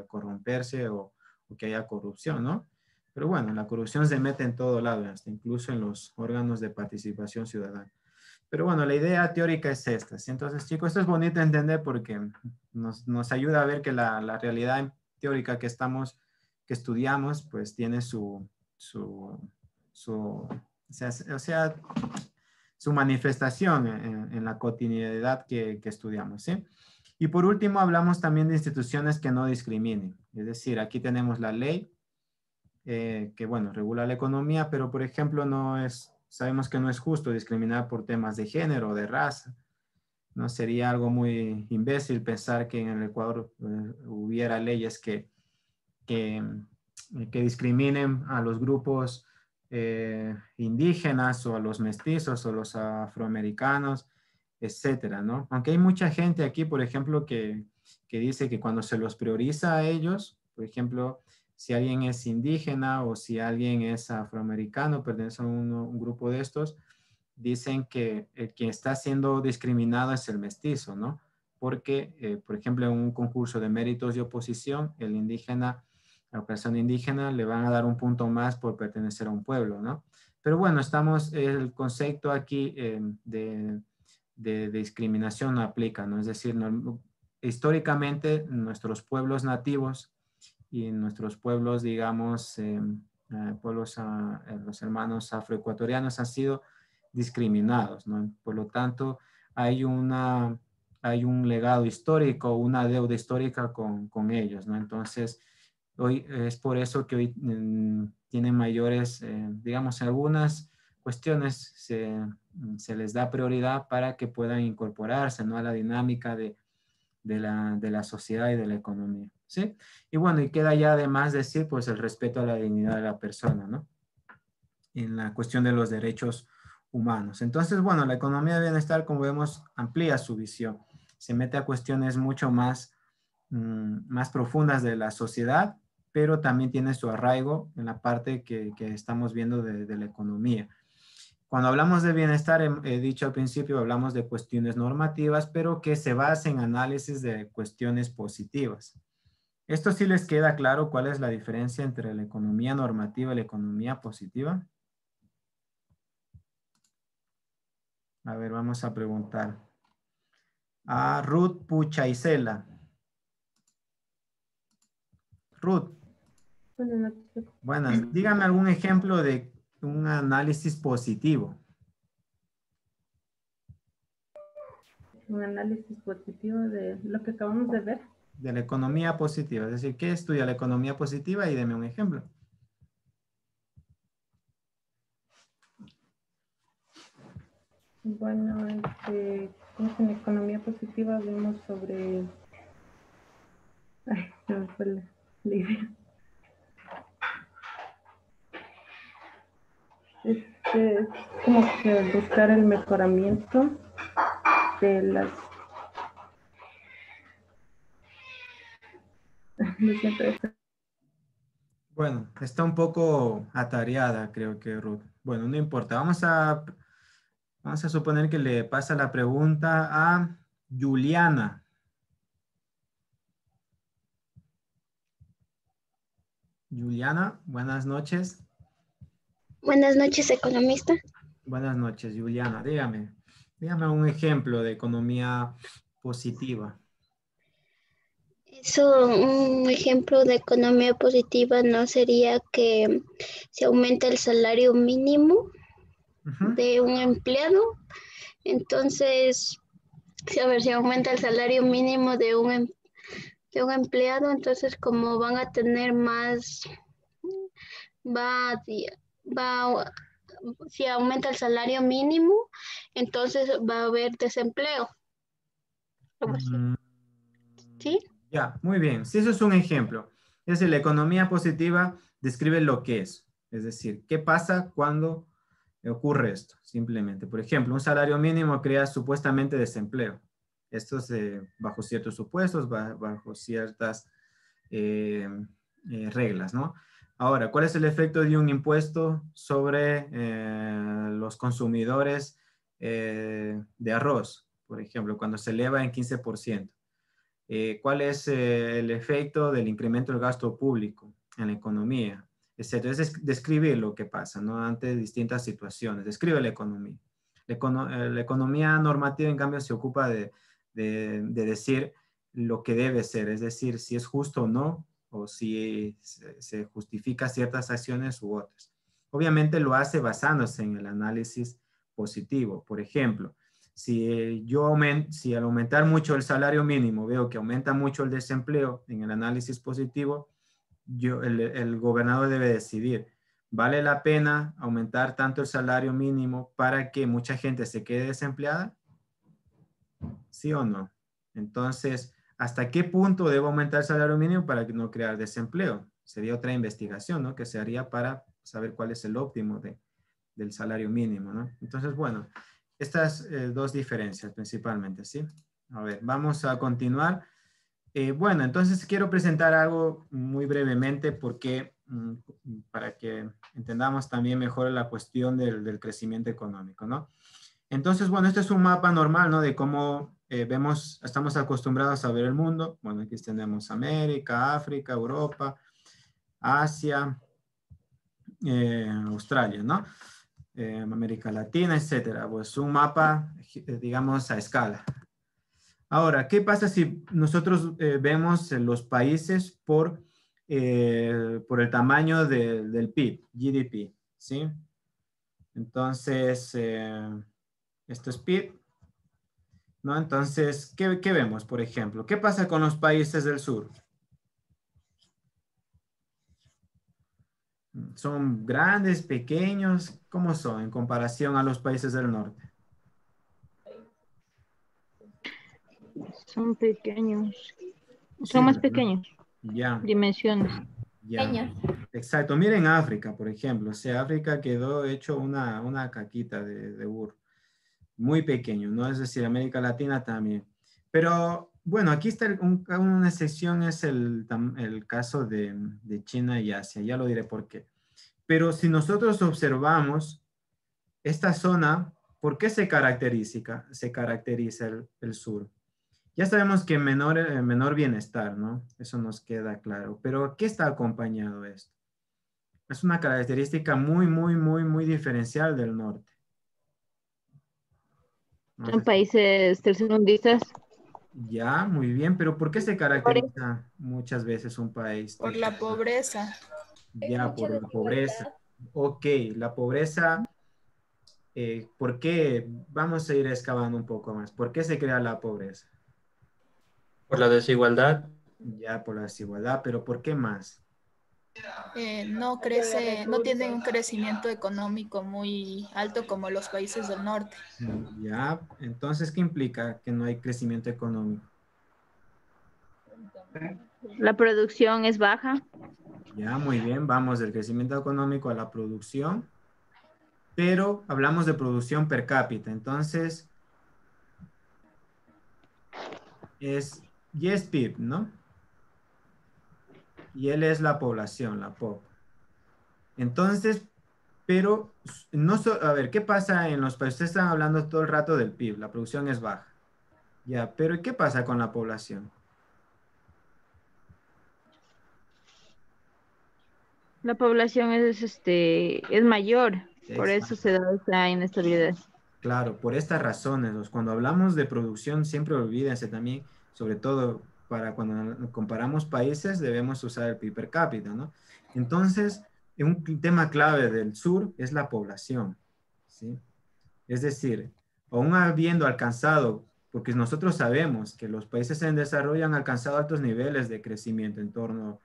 corromperse o que haya corrupción, ¿no? Pero bueno, la corrupción se mete en todo lado, hasta incluso en los órganos de participación ciudadana. Pero bueno, la idea teórica es esta. ¿Sí? Entonces, chicos, esto es bonito entender porque nos ayuda a ver que la realidad teórica que estudiamos, pues tiene su manifestación en la cotidianidad que estudiamos, ¿sí? Y por último, hablamos también de instituciones que no discriminen. Es decir, aquí tenemos la ley que, bueno, regula la economía, pero, por ejemplo, sabemos que no es justo discriminar por temas de género o de raza. No sería algo muy imbécil pensar que en el Ecuador hubiera leyes que discriminen a los grupos indígenas o a los mestizos o los afroamericanos, etcétera, ¿no? Aunque hay mucha gente aquí, por ejemplo, que dice que cuando se los prioriza a ellos, por ejemplo, si alguien es indígena o si alguien es afroamericano, pertenece a un grupo de estos, dicen que el que está siendo discriminado es el mestizo, ¿no? Porque, por ejemplo, en un concurso de méritos y oposición, el indígena, la persona indígena le van a dar un punto más por pertenecer a un pueblo, ¿no? Pero bueno, el concepto aquí de discriminación no aplica, ¿no? Es decir, históricamente nuestros pueblos nativos y nuestros pueblos, digamos, los hermanos afroecuatorianos han sido discriminados, ¿no? Por lo tanto, hay un legado histórico, una deuda histórica con ellos, ¿no? Entonces, hoy es por eso que hoy tienen mayores, digamos, en algunas cuestiones se les da prioridad para que puedan incorporarse, ¿no? A la dinámica de la sociedad y de la economía, ¿sí? Y bueno, y queda ya además decir, pues, el respeto a la dignidad de la persona, ¿no? En la cuestión de los derechos humanos. Entonces, bueno, la economía de bienestar, como vemos, amplía su visión. Se mete a cuestiones mucho más profundas de la sociedad, pero también tiene su arraigo en la parte que estamos viendo de la economía. Cuando hablamos de bienestar, he dicho al principio, hablamos de cuestiones normativas, pero que se basan en análisis de cuestiones positivas. ¿Esto sí les queda claro cuál es la diferencia entre la economía normativa y la economía positiva? A ver, vamos a preguntar. A Ruth Puchaisela. Ruth. Buenas noches. Buenas. Dígame algún ejemplo de un análisis positivo. Un análisis positivo de lo que acabamos de ver. De la economía positiva. Es decir, ¿qué estudia la economía positiva? Y deme un ejemplo. Bueno, en economía positiva vemos sobre... Ay, se me fue la idea. Es como que buscar el mejoramiento de las... Bueno, está un poco atareada, creo que Ruth. Bueno, no importa. Vamos a suponer que le pasa la pregunta a Juliana. Juliana, buenas noches. Buenas noches, economista. Buenas noches, Juliana. Dígame un ejemplo de economía positiva. Eso, un ejemplo de economía positiva no sería que se aumenta el salario mínimo de un empleado. Entonces, si aumenta el salario mínimo de un empleado, entonces como van a tener más, si aumenta el salario mínimo, entonces va a haber desempleo. ¿Sí? Ya, muy bien. Si eso es un ejemplo. Es decir, la economía positiva describe lo que es. Es decir, ¿qué pasa cuando ocurre esto? Simplemente. Por ejemplo, un salario mínimo crea supuestamente desempleo. Esto es bajo ciertos supuestos, bajo ciertas reglas, ¿no? Ahora, ¿cuál es el efecto de un impuesto sobre los consumidores de arroz? Por ejemplo, cuando se eleva en 15%. ¿Cuál es el efecto del incremento del gasto público en la economía? Etcétera. Es describir lo que pasa, ¿no? Ante distintas situaciones. Describe la economía. La economía normativa, en cambio, se ocupa de decir lo que debe ser, es decir, si es justo o no, o si se justifica ciertas acciones u otras. Obviamente lo hace basándose en el análisis positivo. Por ejemplo, si al aumentar mucho el salario mínimo veo que aumenta mucho el desempleo en el análisis positivo, el gobernador debe decidir, ¿vale la pena aumentar tanto el salario mínimo para que mucha gente se quede desempleada? ¿Sí o no? Entonces, ¿hasta qué punto debo aumentar el salario mínimo para no crear desempleo? Sería otra investigación, ¿no? Que se haría para saber cuál es el óptimo del salario mínimo, ¿no? Entonces, bueno, estas dos diferencias principalmente, ¿sí? A ver, vamos a continuar. Bueno, entonces quiero presentar algo muy brevemente porque para que entendamos también mejor la cuestión del crecimiento económico, ¿no? Entonces, bueno, este es un mapa normal, ¿no? De cómo vemos, estamos acostumbrados a ver el mundo. Bueno, aquí tenemos América, África, Europa, Asia, Australia, ¿no? América Latina, etcétera. Pues un mapa, digamos, a escala. Ahora, ¿qué pasa si nosotros vemos los países por el tamaño del PIB, GDP, ¿sí? Entonces, esto es PIB, ¿no? Entonces, ¿qué vemos, por ejemplo? ¿Qué pasa con los países del sur? ¿Son grandes, pequeños? ¿Cómo son en comparación a los países del norte? Son pequeños. Sí, Son más ¿verdad? pequeños. Ya. Dimensiones. Ya. Exacto. Miren África, por ejemplo. O sea, África quedó hecho una caquita de burro. Muy pequeño, ¿no? Es decir, América Latina también. Pero, bueno, aquí está una excepción, es el caso de China y Asia. Ya lo diré por qué. Pero si nosotros observamos esta zona, ¿por qué se caracteriza el sur? Ya sabemos que menor bienestar, ¿no? Eso nos queda claro. Pero ¿qué está acompañado esto? Es una característica muy diferencial del norte. No Son sé países tercermundistas. ya, muy bien, pero ¿por qué se caracteriza muchas veces un país? Por la pobreza. Ya, por la pobreza. Ok, la pobreza, ¿por qué? Vamos a ir excavando un poco más. ¿Por qué se crea la pobreza? Por la desigualdad. Ya, por la desigualdad, pero ¿por qué más? No crece, no tienen un crecimiento económico muy alto como los países del norte. Ya, entonces, ¿qué implica que no hay crecimiento económico? La producción es baja. Ya, muy bien, vamos del crecimiento económico a la producción, pero hablamos de producción per cápita, entonces y es PIB, ¿no? Y él es la población, la POP. Entonces, pero, a ver, ¿qué pasa en los países? Ustedes están hablando todo el rato del PIB, la producción es baja. Ya, pero ¿qué pasa con la población? La población es mayor, por eso Exacto. se da esa inestabilidad. Claro, por estas razones, cuando hablamos de producción, siempre olvídense también, sobre todo para cuando comparamos países, debemos usar el PIB per cápita, ¿no? Entonces, un tema clave del sur es la población, ¿sí? Es decir, aún habiendo alcanzado, porque nosotros sabemos que los países en desarrollo han alcanzado altos niveles de crecimiento, en torno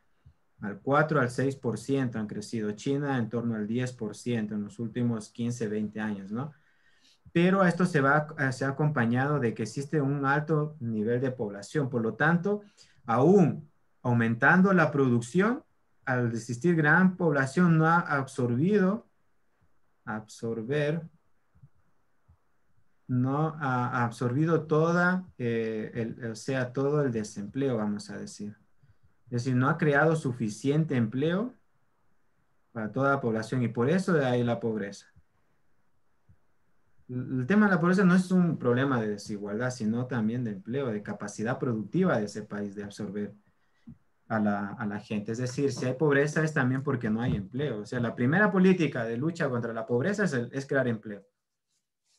al 4 al 6% han crecido, China en torno al 10% en los últimos 15, 20 años, ¿no? Pero esto se ha acompañado de que existe un alto nivel de población. Por lo tanto, aún aumentando la producción, al existir gran población, no ha no ha absorbido todo el desempleo, vamos a decir. Es decir, no ha creado suficiente empleo para toda la población y por eso de ahí la pobreza. El tema de la pobreza no es un problema de desigualdad, sino también de empleo, de capacidad productiva de ese país de absorber a la gente. Es decir, si hay pobreza es también porque no hay empleo. O sea, la primera política de lucha contra la pobreza es crear empleo.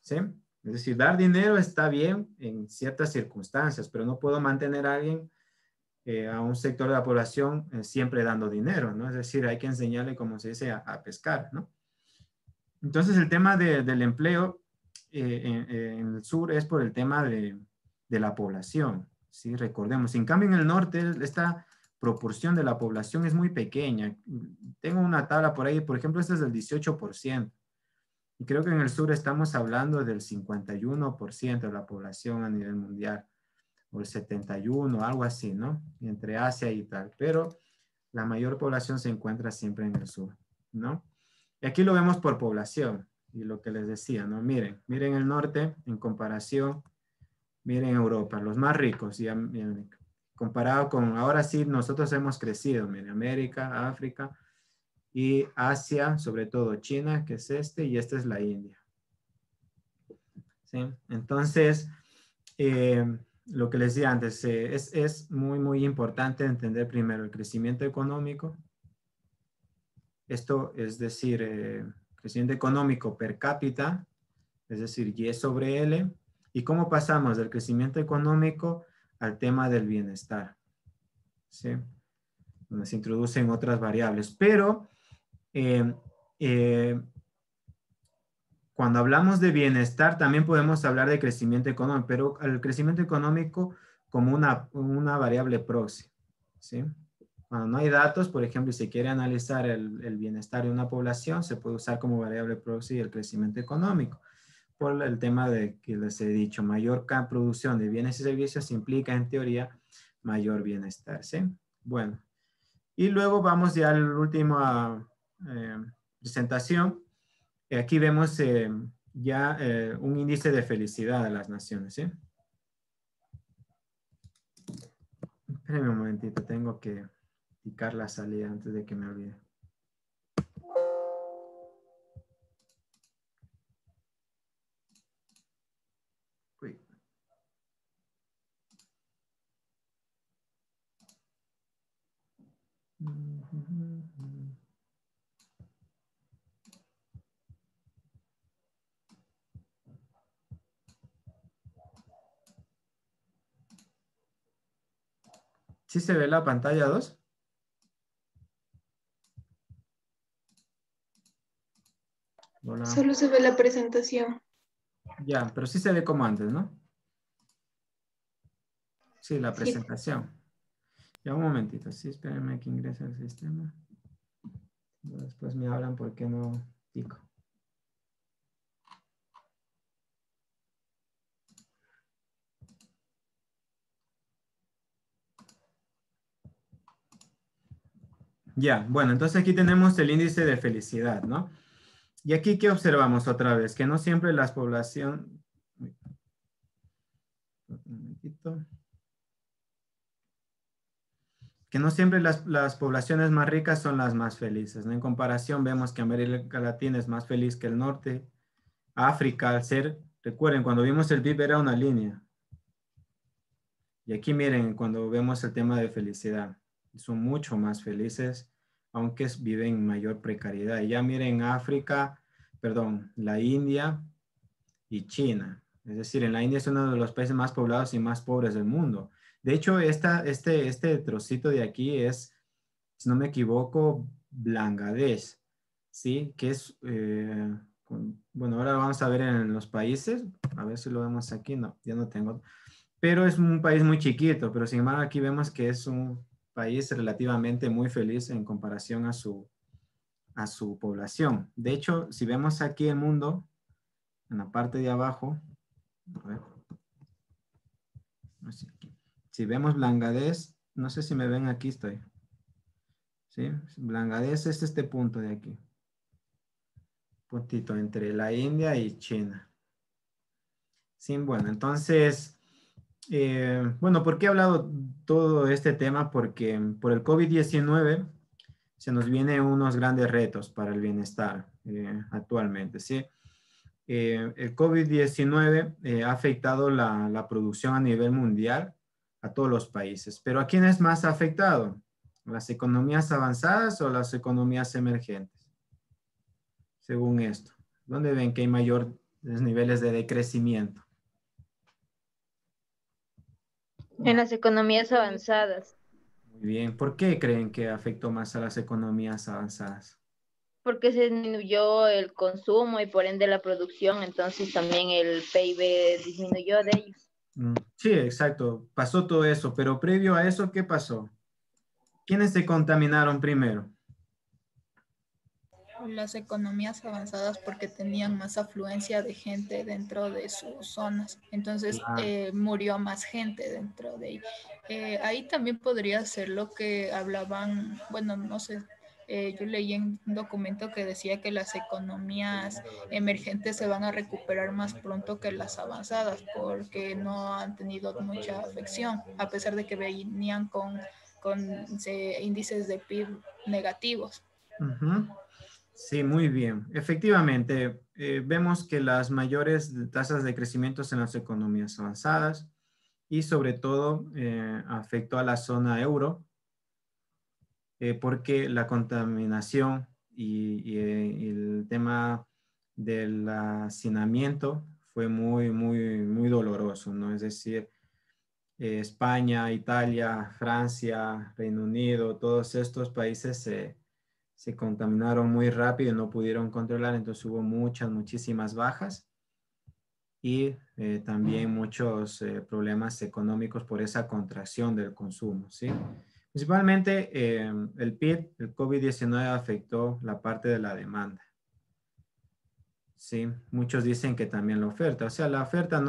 ¿Sí? Es decir, dar dinero está bien en ciertas circunstancias, pero no puedo mantener a alguien, a un sector de la población, siempre dando dinero, ¿no? Es decir, hay que enseñarle, como se dice, a pescar, ¿no? Entonces, el tema del empleo en el sur es por el tema de la población, ¿sí? Recordemos. En cambio, en el norte, esta proporción de la población es muy pequeña. Tengo una tabla por ahí, por ejemplo, esta es del 18%. Y creo que en el sur estamos hablando del 51% de la población a nivel mundial, o el 71%, algo así, ¿no? Entre Asia y tal. Pero la mayor población se encuentra siempre en el sur, ¿no? Y aquí lo vemos por población. Y lo que les decía, ¿no? Miren el norte en comparación, miren Europa, los más ricos, y comparado con, ahora sí, nosotros hemos crecido, miren, América, África y Asia, sobre todo China, que es y esta es la India. ¿sí? Entonces, lo que les decía antes, es muy, muy importante entender primero el crecimiento económico. Esto es decir, crecimiento económico per cápita, es decir, Y sobre L. ¿Y cómo pasamos del crecimiento económico al tema del bienestar? ¿Sí? Donde se introducen otras variables. Pero cuando hablamos de bienestar, también podemos hablar de crecimiento económico, pero el crecimiento económico como una variable proxy, ¿sí? Cuando no hay datos, por ejemplo, si se quiere analizar el bienestar de una población, se puede usar como variable proxy el crecimiento económico. Por el tema de que les he dicho, mayor producción de bienes y servicios implica en teoría mayor bienestar, ¿sí? Bueno, y luego vamos ya a la última presentación. Aquí vemos ya un índice de felicidad de las naciones, ¿sí? Espérenme un momentito, tengo que picar la salida antes de que me olvide. Uy. ¿Sí se ve la pantalla 2? Hola. Solo se ve la presentación. Ya, pero sí se ve como antes, ¿no? Sí, la presentación. Ya un momentito, sí, espérenme que ingrese al sistema. Después me hablan por qué no pico. Ya, bueno, entonces aquí tenemos el índice de felicidad, ¿no? Y aquí, ¿qué observamos otra vez? Que no siempre las poblaciones... Un momentito. Que no siempre las poblaciones más ricas son las más felices, ¿no? En comparación, vemos que América Latina es más feliz que el norte. África, al ser, recuerden, cuando vimos el PIB era una línea. Y aquí miren, cuando vemos el tema de felicidad, son mucho más felices, aunque viven en mayor precariedad. Y ya miren África, perdón, la India y China. Es decir, en la India es uno de los países más poblados y más pobres del mundo. De hecho, este trocito de aquí es, si no me equivoco, Bangladesh, ¿sí? Que es, bueno, ahora vamos a ver en los países, a ver si lo vemos aquí, no, ya no tengo. Pero es un país muy chiquito, pero sin embargo aquí vemos que es un país relativamente muy feliz en comparación a su población. De hecho, si vemos aquí el mundo, en la parte de abajo, a ver, si vemos Bangladesh, no sé si me ven aquí, estoy. ¿Sí? Bangladesh es este punto de aquí. Puntito entre la India y China. Sí, bueno, entonces... bueno, ¿por qué he hablado todo este tema? Porque por el COVID-19 se nos vienen unos grandes retos para el bienestar actualmente, ¿sí? El COVID-19 ha afectado la producción a nivel mundial a todos los países. Pero ¿a quién es más afectado? ¿Las economías avanzadas o las economías emergentes? Según esto, ¿dónde ven que hay mayores niveles de decrecimiento? En las economías avanzadas, Muy bien. ¿Por qué creen que afectó más a las economías avanzadas? porque se disminuyó el consumo y por ende la producción, entonces también el PIB disminuyó de ellos. Sí, exacto. Pasó todo eso, pero previo a eso, ¿qué pasó? ¿Quiénes se contaminaron primero? Las economías avanzadas porque tenían más afluencia de gente dentro de sus zonas, entonces murió más gente dentro de ahí. Ahí también podría ser lo que hablaban, bueno, no sé, yo leí en un documento que decía que las economías emergentes se van a recuperar más pronto que las avanzadas porque no han tenido mucha afección, a pesar de que venían con índices de PIB negativos. Sí, muy bien. Efectivamente, vemos que las mayores tasas de crecimiento en las economías avanzadas y sobre todo afectó a la zona euro porque la contaminación y el tema del hacinamiento fue muy doloroso, ¿no? Es decir, España, Italia, Francia, Reino Unido, todos estos países se contaminaron muy rápido y no pudieron controlar, entonces hubo muchísimas bajas y también muchos problemas económicos por esa contracción del consumo, ¿sí? Principalmente el PIB, el COVID-19 afectó la parte de la demanda. Sí, muchos dicen que también la oferta. O sea, la oferta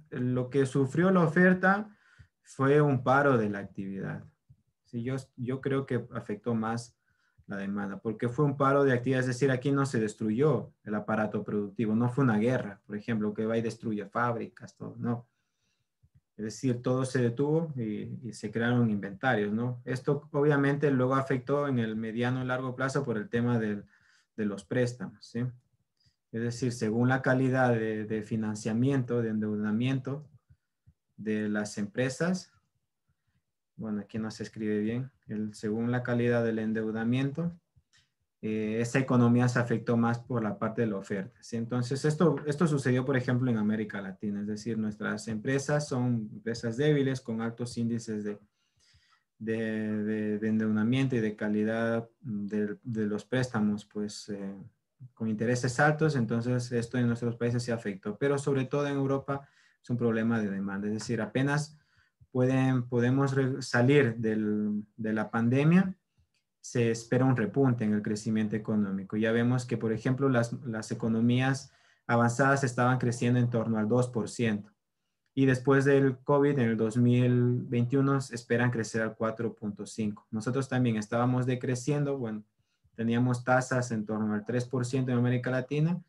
lo que sufrió la oferta fue un paro de la actividad. Sí, yo creo que afectó más la demanda, porque fue un paro de actividad, es decir, aquí no se destruyó el aparato productivo, no fue una guerra, por ejemplo, que va y destruye fábricas, todo, no. Es decir, todo se detuvo y se crearon inventarios, ¿no? Esto obviamente luego afectó en el mediano y largo plazo por el tema de los préstamos, ¿sí? Es decir, según la calidad de financiamiento, de endeudamiento de las empresas, bueno, aquí no se escribe bien, según la calidad del endeudamiento, esa economía se afectó más por la parte de la oferta, ¿sí? Entonces, esto sucedió, por ejemplo, en América Latina, es decir, nuestras empresas son empresas débiles con altos índices de endeudamiento y de calidad de los préstamos, pues, con intereses altos, entonces esto en nuestros países se afectó, pero sobre todo en Europa es un problema de demanda, es decir, apenas podemos salir de la pandemia, se espera un repunte en el crecimiento económico. Ya vemos que, por ejemplo, las economías avanzadas estaban creciendo en torno al 2%. Y después del COVID, en el 2021, esperan crecer al 4.5%. Nosotros también estábamos decreciendo, bueno, teníamos tasas en torno al 3% en América Latina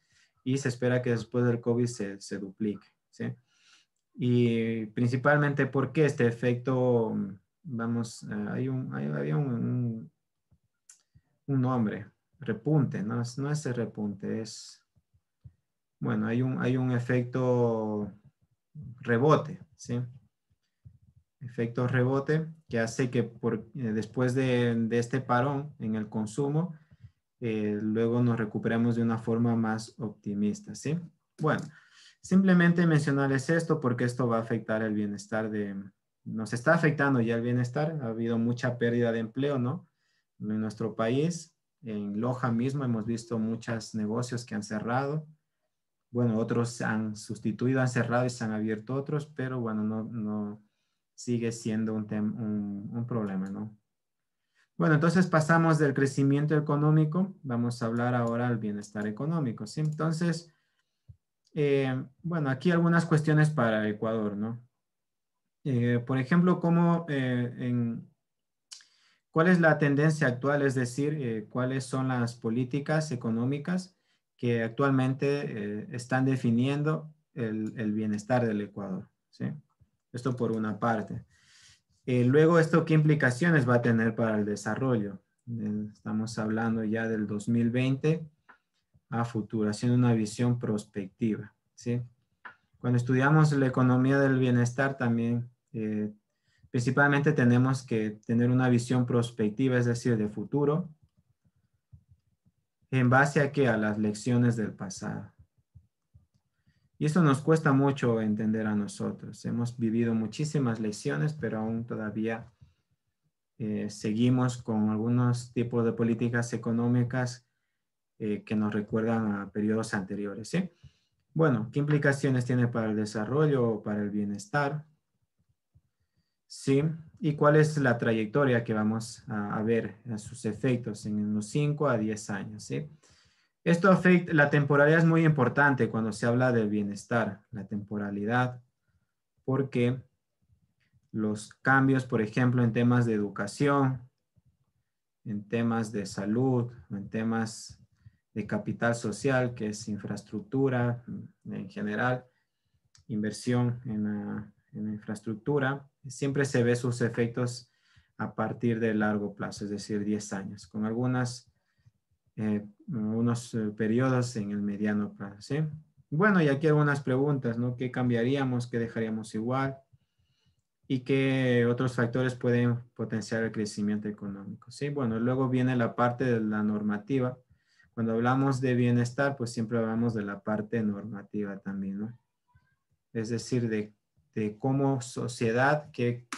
y se espera que después del COVID se duplique, ¿sí? Y principalmente porque este efecto, vamos, había un nombre, repunte, no es el repunte, bueno, hay un efecto rebote, ¿sí? Efecto rebote que hace que después de este parón en el consumo, luego nos recuperemos de una forma más optimista, ¿sí? Bueno, simplemente mencionarles esto porque esto va a afectar el bienestar nos está afectando ya el bienestar, ha habido mucha pérdida de empleo, ¿no? En nuestro país, en Loja mismo hemos visto muchos negocios que han cerrado, bueno, otros han sustituido, han cerrado y se han abierto otros, pero bueno, no sigue siendo un problema, ¿no? Bueno, entonces pasamos del crecimiento económico, vamos a hablar ahora del bienestar económico, ¿sí? Entonces, bueno, aquí algunas cuestiones para Ecuador, ¿no? Por ejemplo, ¿cuál es la tendencia actual? Es decir, ¿cuáles son las políticas económicas que actualmente están definiendo el bienestar del Ecuador? ¿Sí? Esto por una parte. Luego, ¿esto qué implicaciones va a tener para el desarrollo? Estamos hablando ya del 2020 a futuro, haciendo una visión prospectiva, ¿sí? Cuando estudiamos la economía del bienestar también, principalmente tenemos que tener una visión prospectiva, es decir, de futuro, en base a ¿qué? A las lecciones del pasado. Y eso nos cuesta mucho entender a nosotros. Hemos vivido muchísimas lecciones, pero aún todavía seguimos con algunos tipos de políticas económicas que nos recuerdan a periodos anteriores, ¿sí? Bueno, ¿qué implicaciones tiene para el desarrollo o para el bienestar? Sí, ¿y cuál es la trayectoria que vamos a ver a sus efectos en unos 5 a 10 años? ¿Sí? Esto afecta, la temporalidad es muy importante cuando se habla del bienestar, la temporalidad, porque los cambios, por ejemplo, en temas de educación, en temas de salud, en temas de capital social, que es infraestructura en general, inversión en la infraestructura, siempre se ve sus efectos a partir de largo plazo, es decir, 10 años, con algunas unos periodos en el mediano plazo, ¿sí? Bueno, y aquí algunas preguntas, ¿no? ¿Qué cambiaríamos? ¿Qué dejaríamos igual? ¿Y qué otros factores pueden potenciar el crecimiento económico? Sí, bueno, luego viene la parte de la normativa. Cuando hablamos de bienestar, pues siempre hablamos de la parte normativa también, ¿no? Es decir, de cómo sociedad, qué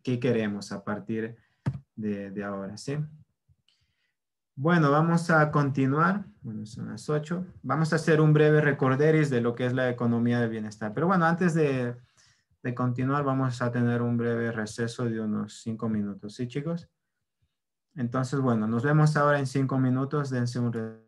queremos a partir de ahora, ¿sí? Bueno, vamos a continuar. Bueno, son las 8. Vamos a hacer un breve recorderis de lo que es la economía del bienestar. Pero bueno, antes de continuar, vamos a tener un breve receso de unos 5 minutos. ¿Sí, chicos? Entonces, bueno, nos vemos ahora en 5 minutos. Dense un receso.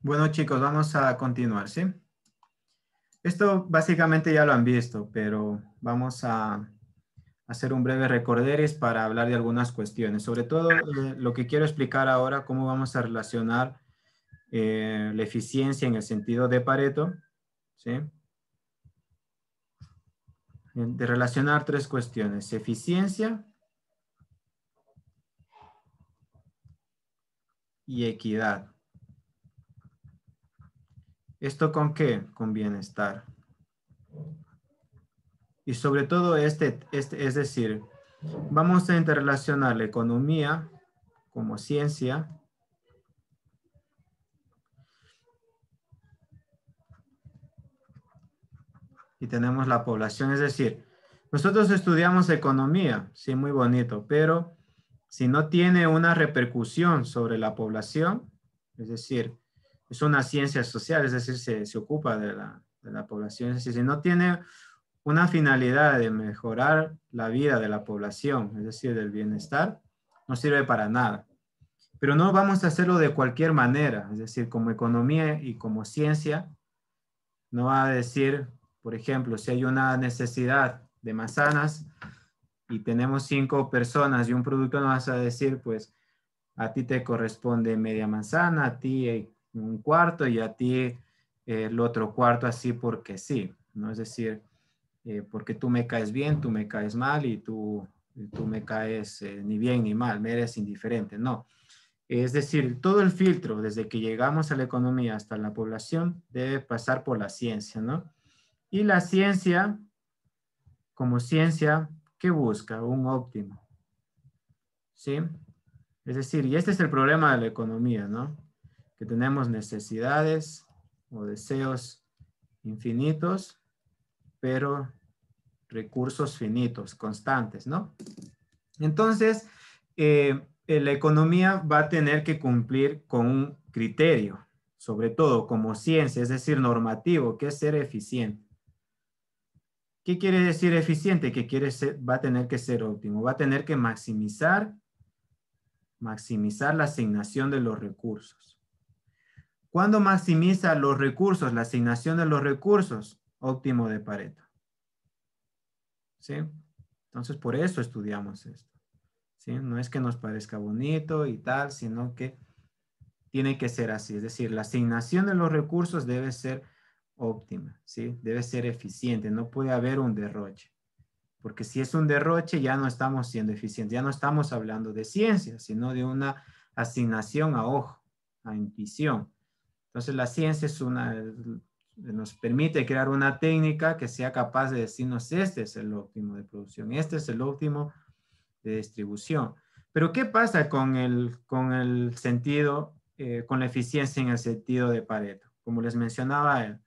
Bueno, chicos, vamos a continuar, ¿sí? Esto básicamente ya lo han visto, pero vamos a hacer un breve recorderis para hablar de algunas cuestiones. Sobre todo, lo que quiero explicar ahora, cómo vamos a relacionar la eficiencia en el sentido de Pareto, ¿sí? De relacionar tres cuestiones: eficiencia y equidad. ¿Esto con qué? Con bienestar. Y sobre todo es decir, vamos a interrelacionar la economía como ciencia y tenemos la población. Es decir, nosotros estudiamos economía, sí, muy bonito, pero si no tiene una repercusión sobre la población, es decir, es una ciencia social, es decir, se ocupa de la población, es decir, si no tiene una finalidad de mejorar la vida de la población, es decir, del bienestar, no sirve para nada. Pero no vamos a hacerlo de cualquier manera, es decir, como economía y como ciencia, no va a decir, por ejemplo, si hay una necesidad de manzanas y tenemos 5 personas y un producto, no vas a decir, pues, a ti te corresponde media manzana, a ti un cuarto y a ti el otro cuarto así porque sí, ¿no? Es decir, porque tú me caes bien, tú me caes mal y tú me caes ni bien ni mal, me eres indiferente, no. Es decir, todo el filtro, desde que llegamos a la economía hasta la población, debe pasar por la ciencia, ¿no? Y la ciencia, como ciencia, ¿qué busca? Un óptimo, ¿sí? Es decir, y este es el problema de la economía, ¿no? Que tenemos necesidades o deseos infinitos, pero recursos finitos, constantes, ¿no? Entonces, la economía va a tener que cumplir con un criterio, sobre todo como ciencia, es decir, normativo, que es ser eficiente. ¿Qué quiere decir eficiente? Que va a tener que ser óptimo, va a tener que maximizar la asignación de los recursos. ¿Cuándo maximiza los recursos, la asignación de los recursos? Óptimo de Pareto. ¿Sí? Entonces, por eso estudiamos esto. ¿Sí? No es que nos parezca bonito y tal, sino que tiene que ser así. Es decir, la asignación de los recursos debe ser óptima, ¿sí? Debe ser eficiente, no puede haber un derroche. Porque si es un derroche, ya no estamos siendo eficientes, ya no estamos hablando de ciencia, sino de una asignación a ojo, a intuición. Entonces, la ciencia nos permite crear una técnica que sea capaz de decirnos, este es el óptimo de producción, este es el óptimo de distribución. Pero, ¿qué pasa con el sentido, con la eficiencia en el sentido de Pareto? Como les mencionaba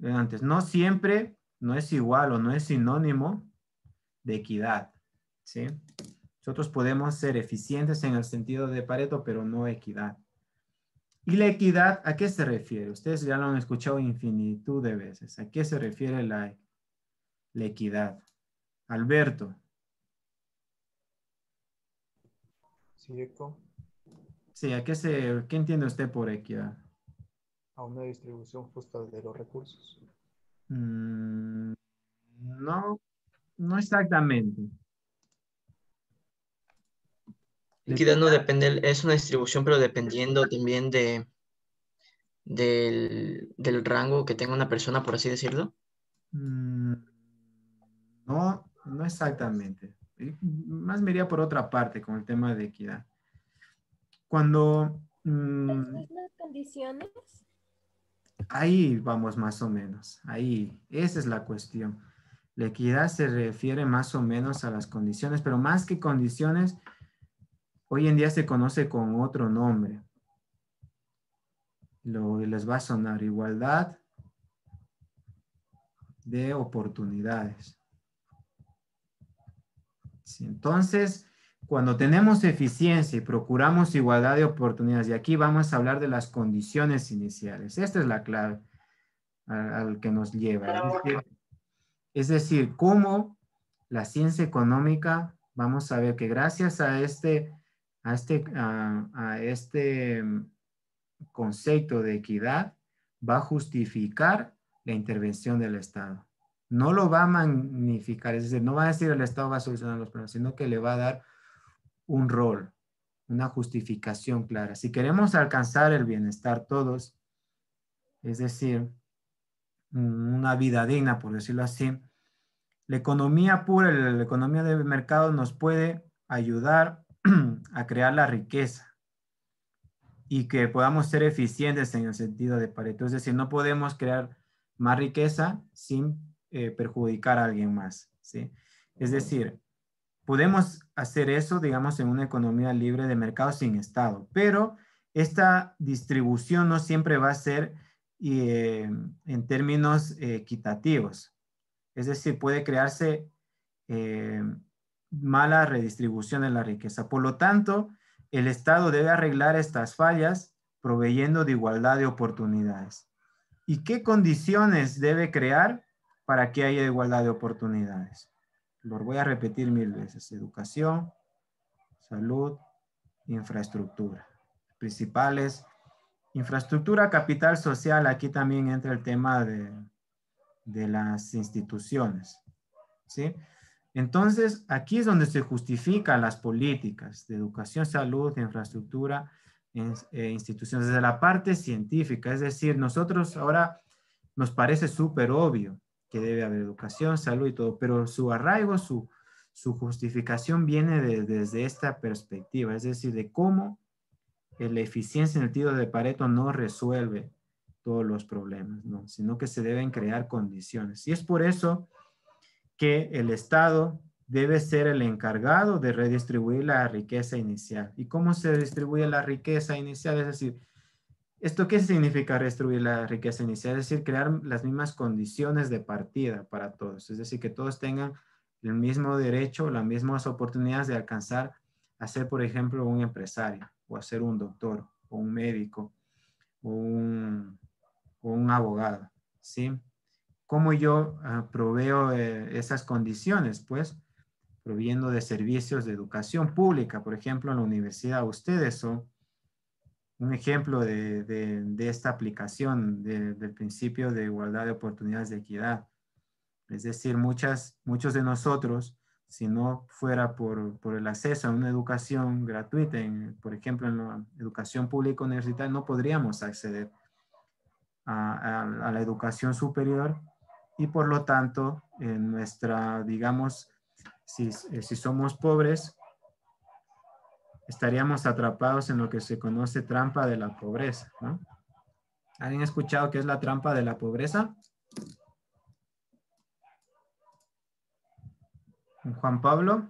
antes, no siempre no es igual o no es sinónimo de equidad, ¿sí? Nosotros podemos ser eficientes en el sentido de Pareto, pero no equidad. ¿Y la equidad a qué se refiere? Ustedes ya lo han escuchado infinitud de veces. ¿A qué se refiere la equidad? Alberto. Sí, Eco. Sí, ¿qué entiende usted por equidad? A una distribución justa de los recursos. No, no exactamente. Equidad no depende, es una distribución, pero dependiendo también del rango que tenga una persona, por así decirlo. No, no exactamente. Más me iría por otra parte con el tema de equidad. Cuando... ¿Las condiciones? Ahí vamos más o menos. Ahí, esa es la cuestión. La equidad se refiere más o menos a las condiciones, pero más que condiciones, hoy en día se conoce con otro nombre. Les va a sonar igualdad de oportunidades. Sí, entonces, cuando tenemos eficiencia y procuramos igualdad de oportunidades, y aquí vamos a hablar de las condiciones iniciales. Esta es la clave al que nos lleva. Es decir, cómo la ciencia económica, vamos a ver que gracias a este concepto de equidad, va a justificar la intervención del Estado. No lo va a magnificar, es decir, no va a decir el Estado va a solucionar los problemas, sino que le va a dar un rol, una justificación clara. Si queremos alcanzar el bienestar todos, es decir, una vida digna, por decirlo así, la economía pura, la economía de mercado nos puede ayudar a crear la riqueza y que podamos ser eficientes en el sentido de Pareto. Es decir, no podemos crear más riqueza sin perjudicar a alguien más, ¿sí? Es decir, podemos hacer eso, digamos, en una economía libre de mercado sin Estado, pero esta distribución no siempre va a ser en términos equitativos. Es decir, puede crearse mala redistribución de la riqueza. Por lo tanto, el Estado debe arreglar estas fallas proveyendo de igualdad de oportunidades. ¿Y qué condiciones debe crear para que haya igualdad de oportunidades? Lo voy a repetir 1000 veces. Educación, salud, infraestructura. Principales. Infraestructura, capital social. Aquí también entra el tema de las instituciones. ¿Sí? Entonces, aquí es donde se justifican las políticas de educación, salud, infraestructura, instituciones, desde la parte científica. Es decir, nosotros ahora nos parece súper obvio que debe haber educación, salud y todo, pero su arraigo, su justificación viene desde esta perspectiva, es decir, de cómo la eficiencia en el tiro de Pareto no resuelve todos los problemas, ¿no? Sino que se deben crear condiciones. Y es por eso que el Estado debe ser el encargado de redistribuir la riqueza inicial. ¿Y cómo se distribuye la riqueza inicial? Es decir, ¿esto qué significa redistribuir la riqueza inicial? Es decir, crear las mismas condiciones de partida para todos. Es decir, que todos tengan el mismo derecho, las mismas oportunidades de alcanzar a ser, por ejemplo, un empresario, o a ser un doctor, o un médico, o un abogado, ¿sí? ¿Cómo yo proveo esas condiciones? Pues proviendo de servicios de educación pública, por ejemplo, en la universidad. Ustedes son un ejemplo de esta aplicación del principio de igualdad de oportunidades de equidad. Es decir, muchos de nosotros, si no fuera por el acceso a una educación gratuita, por ejemplo, en la educación pública universitaria, no podríamos acceder a la educación superior y por lo tanto, en nuestra, digamos, si somos pobres, estaríamos atrapados en lo que se conoce trampa de la pobreza, ¿no? ¿Alguien ha escuchado qué es la trampa de la pobreza? Juan Pablo.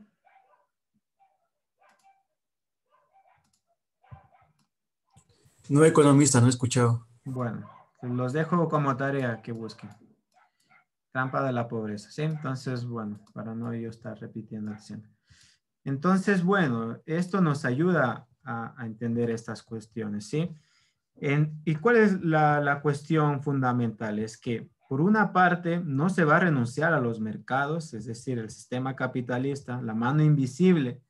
No economista, no he escuchado. Bueno, los dejo como tarea que busquen. Trampa de la pobreza, ¿sí? Entonces, bueno, para no yo estar repitiendo acción. Entonces, bueno, esto nos ayuda a entender estas cuestiones, ¿sí? ¿Y cuál es la cuestión fundamental? Es que, por una parte, no se va a renunciar a los mercados, es decir, el sistema capitalista, la mano invisible.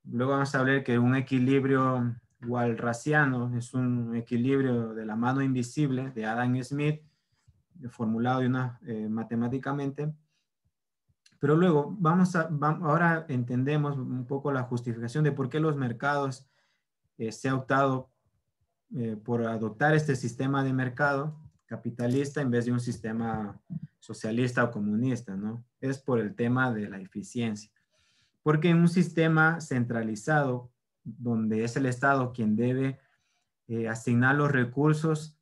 Luego vamos a ver que un equilibrio walrasiano es un equilibrio de la mano invisible de Adam Smith, formulado matemáticamente. Pero luego ahora entendemos un poco la justificación de por qué los mercados se ha optado por adoptar este sistema de mercado capitalista en vez de un sistema socialista o comunista, ¿no? Es por el tema de la eficiencia. Porque en un sistema centralizado, donde es el Estado quien debe asignar los recursos,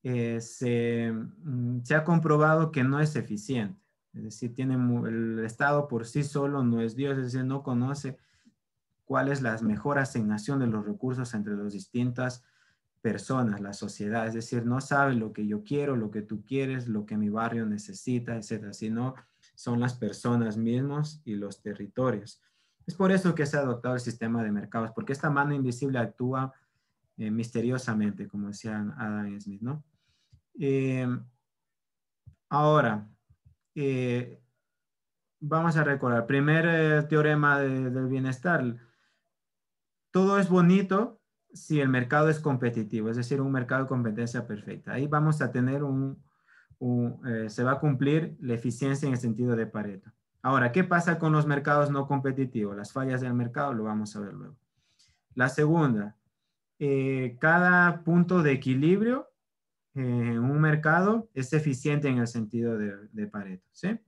se ha comprobado que no es eficiente. Es decir, el Estado por sí solo no es Dios, es decir, no conoce cuál es la mejor asignación de los recursos entre las distintas personas, la sociedad. Es decir, no sabe lo que yo quiero, lo que tú quieres, lo que mi barrio necesita, etcétera, sino son las personas mismas y los territorios. Es por eso que se ha adoptado el sistema de mercados, porque esta mano invisible actúa misteriosamente, como decía Adam Smith, ¿no? Ahora, vamos a recordar, primer teorema del bienestar. Todo es bonito si el mercado es competitivo, es decir, un mercado de competencia perfecta. Ahí vamos a tener se va a cumplir la eficiencia en el sentido de Pareto. Ahora, ¿qué pasa con los mercados no competitivos? Las fallas del mercado lo vamos a ver luego. La segunda, cada punto de equilibrio en un mercado es eficiente en el sentido de Pareto, ¿sí?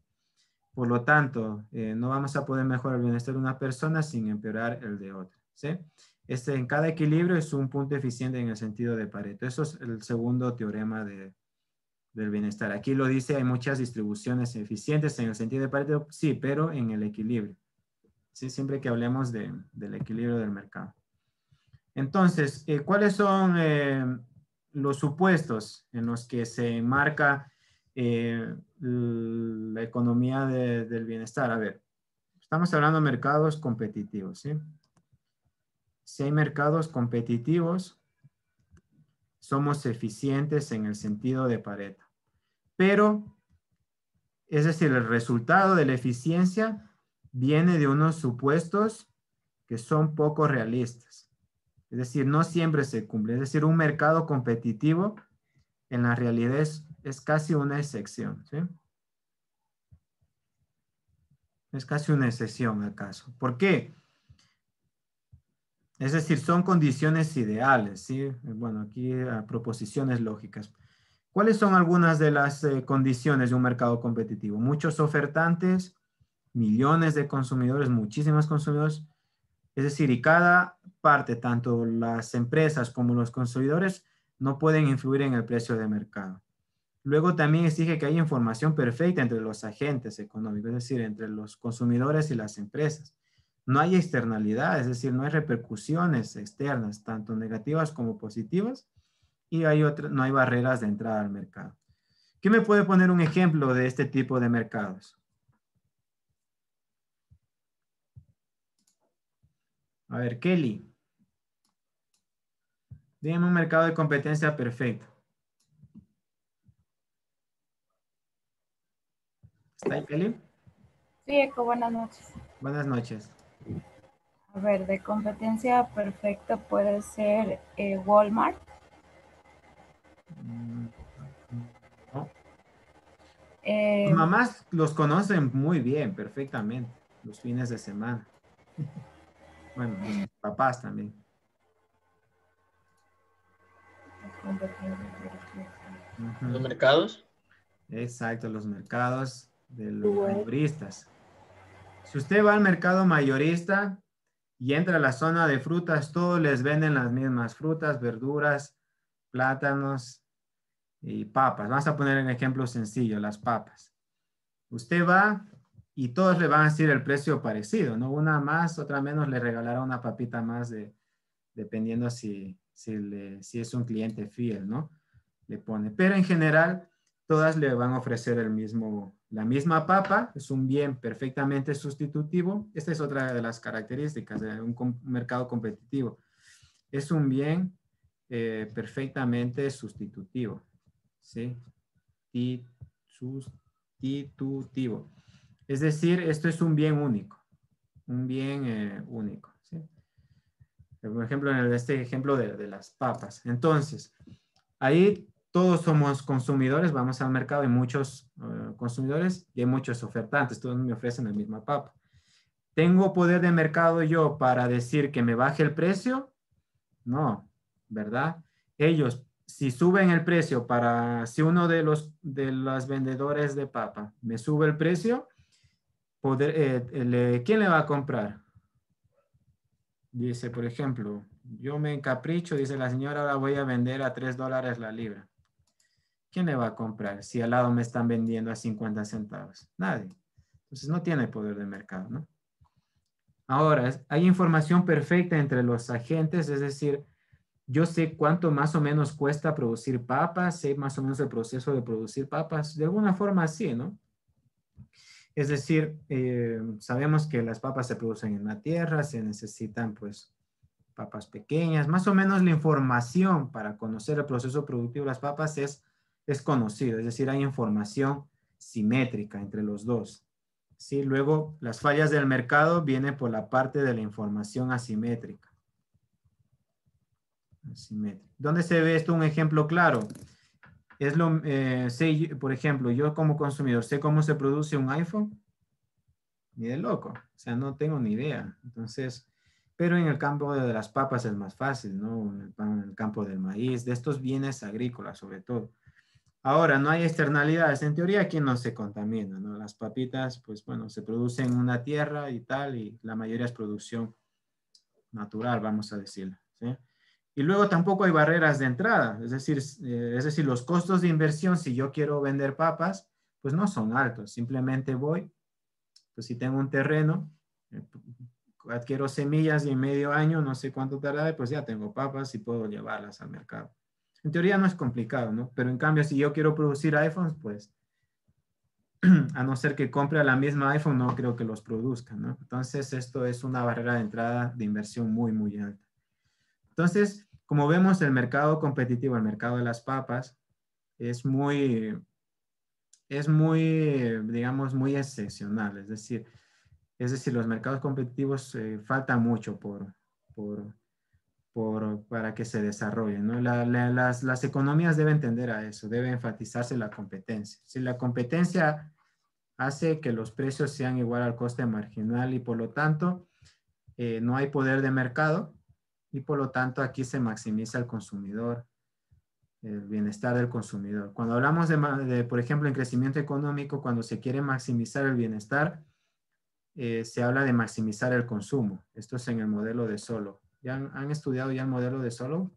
Por lo tanto, no vamos a poder mejorar el bienestar de una persona sin empeorar el de otra, ¿sí? En cada equilibrio es un punto eficiente en el sentido de Pareto. Eso es el segundo teorema del bienestar. Aquí lo dice, hay muchas distribuciones eficientes en el sentido de Pareto, sí, pero en el equilibrio, ¿sí? Siempre que hablemos del equilibrio del mercado. Entonces, ¿cuáles son los supuestos en los que se enmarca la economía del bienestar? A ver, estamos hablando de mercados competitivos, ¿sí? Si hay mercados competitivos, somos eficientes en el sentido de Pareto. Pero, es decir, el resultado de la eficiencia viene de unos supuestos que son poco realistas. Es decir, no siempre se cumple. Es decir, un mercado competitivo en la realidad es casi una excepción, ¿sí? Es casi una excepción acaso. ¿Por qué? Es decir, son condiciones ideales, ¿sí? Bueno, aquí proposiciones lógicas. ¿Cuáles son algunas de las condiciones de un mercado competitivo? Muchos ofertantes, millones de consumidores, muchísimos consumidores. Es decir, y cada parte, tanto las empresas como los consumidores, no pueden influir en el precio de mercado. Luego también exige que haya información perfecta entre los agentes económicos, es decir, entre los consumidores y las empresas. No hay externalidad, es decir, no hay repercusiones externas, tanto negativas como positivas, y no hay barreras de entrada al mercado. ¿Quién me puede poner un ejemplo de este tipo de mercados? A ver, Kelly. Dígame un mercado de competencia perfecto. ¿Está ahí, Kelly? Sí, Eco, buenas noches. Buenas noches. A ver, de competencia perfecta puede ser Walmart. No. Tus mamás los conocen muy bien, perfectamente, los fines de semana. Bueno, los papás también. ¿Los mercados? Exacto, los mercados de los mayoristas. Si usted va al mercado mayorista y entra a la zona de frutas, todos les venden las mismas frutas, verduras, plátanos y papas. Vamos a poner un ejemplo sencillo, las papas. Usted va y todos le van a decir el precio parecido, ¿no? Una más, otra menos, le regalará una papita más dependiendo si es un cliente fiel, ¿no? Le pone. Pero en general, todas le van a ofrecer la misma papa, es un bien perfectamente sustitutivo. Esta es otra de las características de un mercado competitivo. Es un bien perfectamente sustitutivo, ¿sí? Sustitutivo. Es decir, esto es un bien único, único, ¿sí? Por ejemplo, en este ejemplo de las papas. Entonces, ahí todos somos consumidores, vamos al mercado, hay muchos consumidores y hay muchos ofertantes, todos me ofrecen la misma papa. ¿Tengo poder de mercado yo para decir que me baje el precio? No, ¿verdad? Ellos, si suben el precio si uno de los vendedores de papa me sube el precio, ¿quién le va a comprar? Dice, por ejemplo, yo me encapricho, dice la señora, ahora voy a vender a $3 la libra. ¿Quién le va a comprar si al lado me están vendiendo a 50 centavos? Nadie. Entonces no tiene poder de mercado, ¿no? Ahora, hay información perfecta entre los agentes, es decir, yo sé cuánto más o menos cuesta producir papas, sé más o menos el proceso de producir papas, de alguna forma así, ¿no? Es decir, sabemos que las papas se producen en la tierra, se necesitan pues papas pequeñas, más o menos la información para conocer el proceso productivo de las papas es conocido, es decir, hay información simétrica entre los dos. ¿Sí? Luego, las fallas del mercado vienen por la parte de la información asimétrica. ¿Dónde se ve esto? Un ejemplo claro. Por ejemplo, yo como consumidor, ¿sé cómo se produce un iPhone? Ni de loco. O sea, no tengo ni idea. Entonces, Pero en el campo de las papas es más fácil, ¿no? En el campo del maíz, de estos bienes agrícolas sobre todo. Ahora, no hay externalidades. En teoría aquí no se contamina, ¿no? Las papitas, pues bueno, se producen en una tierra y tal, y la mayoría es producción natural, vamos a decirlo, ¿sí? Y luego tampoco hay barreras de entrada, es decir, los costos de inversión, si yo quiero vender papas, pues no son altos. Simplemente voy, pues si tengo un terreno, adquiero semillas y en medio año, no sé cuánto tarda, pues ya tengo papas y puedo llevarlas al mercado. En teoría no es complicado, ¿no? Pero en cambio, si yo quiero producir iPhones, pues a no ser que compre la misma iPhone, no creo que los produzca, ¿no? Entonces, esto es una barrera de entrada de inversión muy, muy alta. Entonces, como vemos, el mercado competitivo, el mercado de las papas, es muy, digamos, muy excepcional. Es decir, los mercados competitivos falta mucho para que se desarrollen, ¿no? Las economías deben tender a eso, debe enfatizarse la competencia. Si la competencia hace que los precios sean igual al coste marginal y por lo tanto no hay poder de mercado y por lo tanto aquí se maximiza el consumidor, el bienestar del consumidor. Cuando hablamos por ejemplo, en crecimiento económico, cuando se quiere maximizar el bienestar, se habla de maximizar el consumo. Esto es en el modelo de Solow. ¿Ya han estudiado ya el modelo de Solow?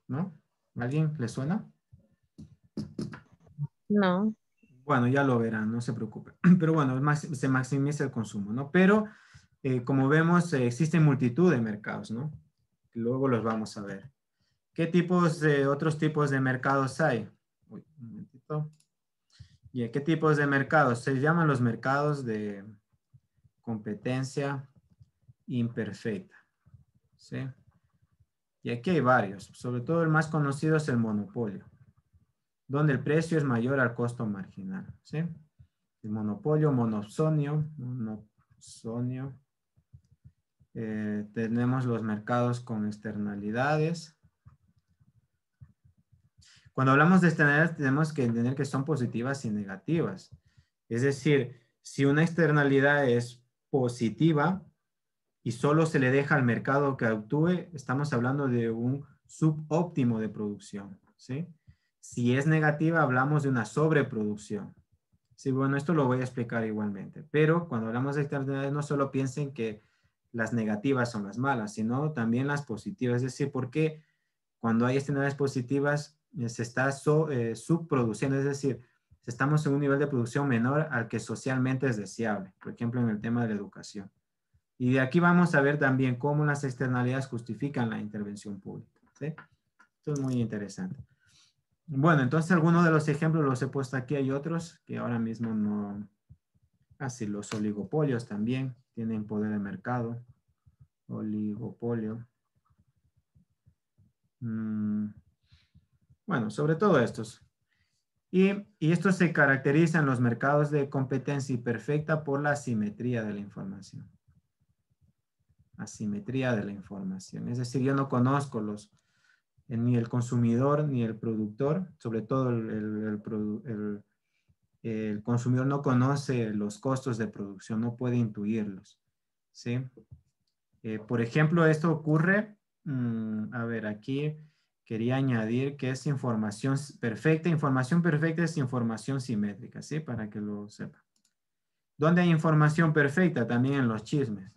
¿No? ¿Alguien le suena? No. Bueno, ya lo verán, no se preocupe. Pero bueno, se maximiza el consumo, ¿no? Pero como vemos, existen multitud de mercados, ¿no? Luego los vamos a ver. ¿Qué otros tipos de mercados hay? Uy, un momentito. ¿Y qué tipos de mercados? Se llaman los mercados de competencia imperfecta, ¿sí? Y aquí hay varios, sobre todo el más conocido es el monopolio, donde el precio es mayor al costo marginal, ¿sí? El monopolio, monopsonio. Tenemos los mercados con externalidades. Cuando hablamos de externalidades tenemos que entender que son positivas y negativas. Es decir, si una externalidad es positiva y solo se le deja al mercado que actúe, estamos hablando de un subóptimo de producción, ¿sí? Si es negativa, hablamos de una sobreproducción. Sí, bueno, esto lo voy a explicar igualmente. Pero cuando hablamos de externalidades, no solo piensen que las negativas son las malas, sino también las positivas. Es decir, porque cuando hay externalidades positivas, se está subproduciendo, es decir, estamos en un nivel de producción menor al que socialmente es deseable, por ejemplo, en el tema de la educación. Y de aquí vamos a ver también cómo las externalidades justifican la intervención pública, ¿sí? Esto es muy interesante. Bueno, entonces algunos de los ejemplos los he puesto aquí, hay otros que ahora mismo no. Así, los oligopolios también tienen poder de mercado. Oligopolio. Bueno, sobre todo estos. Y estos se caracterizan en los mercados de competencia imperfecta por la asimetría de la información. Asimetría de la información. Es decir, yo no conozco ni el consumidor ni el productor, sobre todo el consumidor no conoce los costos de producción, no puede intuirlos, ¿sí? Por ejemplo, esto ocurre, a ver, aquí quería añadir que es información perfecta. Información perfecta es información simétrica, ¿sí? Para que lo sepan. ¿Dónde hay información perfecta? También en los chismes.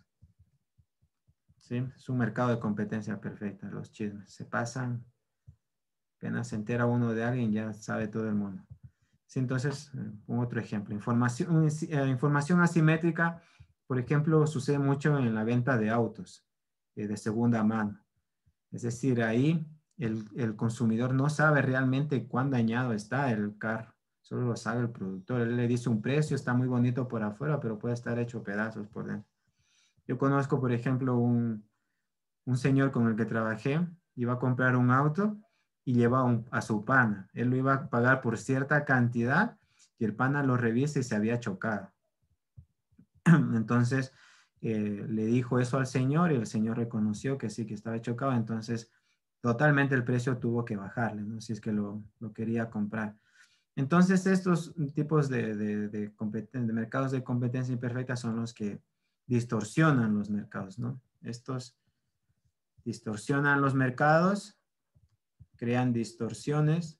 ¿Sí? Es un mercado de competencia perfecta, los chismes. Se pasan, apenas se entera uno de alguien, ya sabe todo el mundo. Sí, entonces, un otro ejemplo. Información asimétrica, por ejemplo, sucede mucho en la venta de autos de segunda mano. Es decir, ahí el consumidor no sabe realmente cuán dañado está el carro. Solo lo sabe el productor. Él le dice un precio, está muy bonito por afuera, pero puede estar hecho pedazos por dentro. Yo conozco, por ejemplo, un señor con el que trabajé, iba a comprar un auto y lleva a su pana. Él lo iba a pagar por cierta cantidad y el pana lo revisa y se había chocado. Entonces, le dijo eso al señor y el señor reconoció que sí, que estaba chocado. Entonces, totalmente el precio tuvo que bajarle, ¿no? Si es que lo quería comprar. Entonces, estos tipos de mercados de competencia imperfecta son los que distorsionan los mercados, ¿no? Estos distorsionan los mercados, crean distorsiones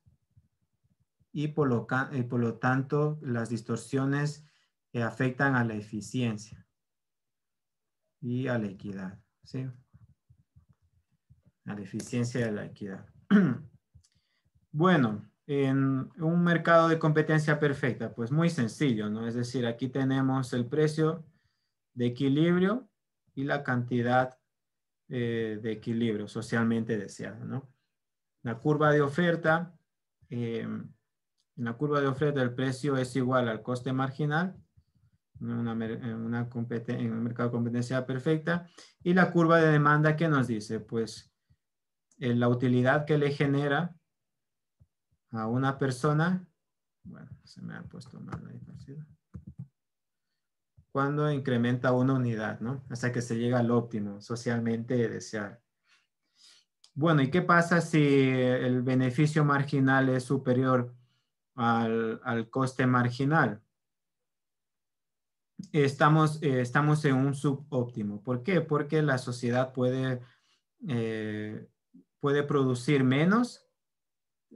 y por lo tanto las distorsiones afectan a la eficiencia y a la equidad, ¿sí? A la eficiencia y a la equidad. Bueno, en un mercado de competencia perfecta, pues muy sencillo, ¿no? Es decir, aquí tenemos el precio de equilibrio y la cantidad de equilibrio socialmente deseado, ¿no? La curva de oferta, en la curva de oferta el precio es igual al coste marginal en un mercado de competencia perfecta, y la curva de demanda, ¿qué nos dice? Pues la utilidad que le genera a una persona, bueno, se me ha puesto mal ahí, cuando incrementa una unidad, ¿no? Hasta que se llega al óptimo socialmente deseado. Bueno, ¿y qué pasa si el beneficio marginal es superior al coste marginal? Estamos en un subóptimo. ¿Por qué? Porque la sociedad puede producir menos,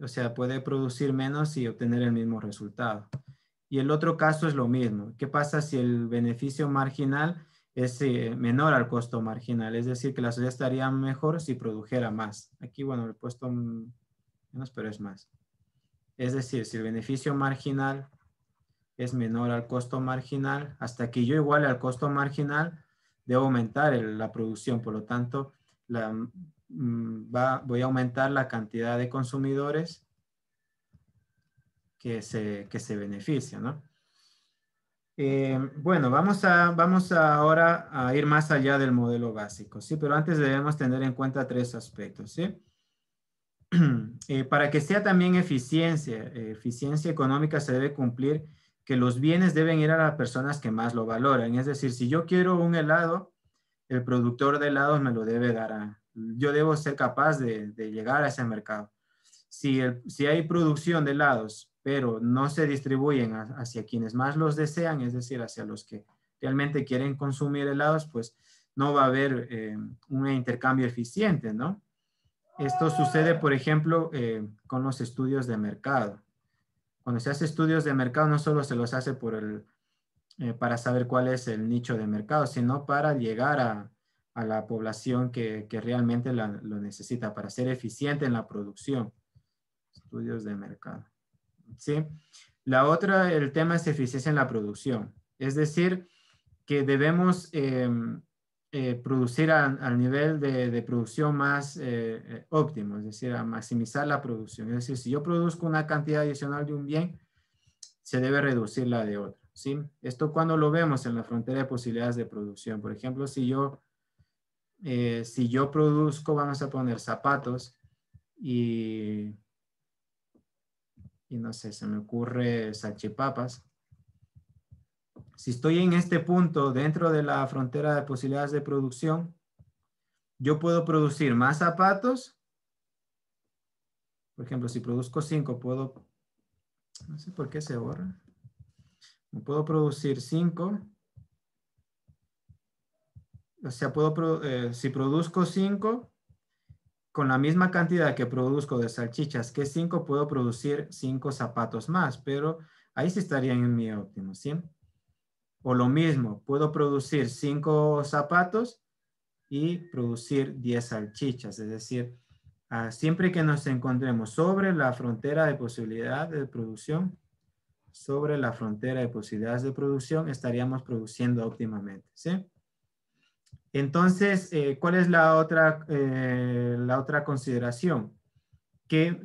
o sea, puede producir menos y obtener el mismo resultado. Y el otro caso es lo mismo. ¿Qué pasa si el beneficio marginal es menor al costo marginal? Es decir, que la sociedad estaría mejor si produjera más. Aquí, bueno, le he puesto menos, pero es más. Es decir, si el beneficio marginal es menor al costo marginal, hasta que yo iguale al costo marginal, debo aumentar la producción. Por lo tanto, voy a aumentar la cantidad de consumidores que se benefician, ¿no? Bueno, vamos ahora a ir más allá del modelo básico, ¿sí? Pero antes debemos tener en cuenta 3 aspectos, ¿sí? Para que sea también eficiencia económica, se debe cumplir que los bienes deben ir a las personas que más lo valoran. Es decir, si yo quiero un helado, el productor de helados me lo debe dar yo debo ser capaz de llegar a ese mercado. Si hay producción de helados, pero no se distribuyen hacia quienes más los desean, es decir, hacia los que realmente quieren consumir helados, pues no va a haber un intercambio eficiente, ¿no? Esto sucede, por ejemplo, con los estudios de mercado. Cuando se hace estudios de mercado, no solo se los hace para saber cuál es el nicho de mercado, sino para llegar a la población que realmente lo necesita, para ser eficiente en la producción. Estudios de mercado. ¿Sí? La otra, el tema es eficiencia en la producción. Es decir, que debemos producir al nivel de producción más óptimo, es decir, a maximizar la producción. Es decir, si yo produzco una cantidad adicional de un bien, se debe reducir la de otro, ¿sí? Esto cuando lo vemos en la frontera de posibilidades de producción. Por ejemplo, si yo produzco, vamos a poner zapatos y no sé, se me ocurre salchipapas. Si estoy en este punto dentro de la frontera de posibilidades de producción, yo puedo producir más zapatos. Por ejemplo, si produzco 5, no sé por qué se borra. Puedo producir 5. O sea, si produzco 5, con la misma cantidad que produzco de salchichas, que 5, puedo producir 5 zapatos más, pero ahí sí estaría en mi óptimo, ¿sí? O lo mismo, puedo producir 5 zapatos y producir 10 salchichas. Es decir, siempre que nos encontremos sobre la frontera de posibilidad de producción, estaríamos produciendo óptimamente, ¿sí? Entonces, ¿cuál es la otra consideración? Que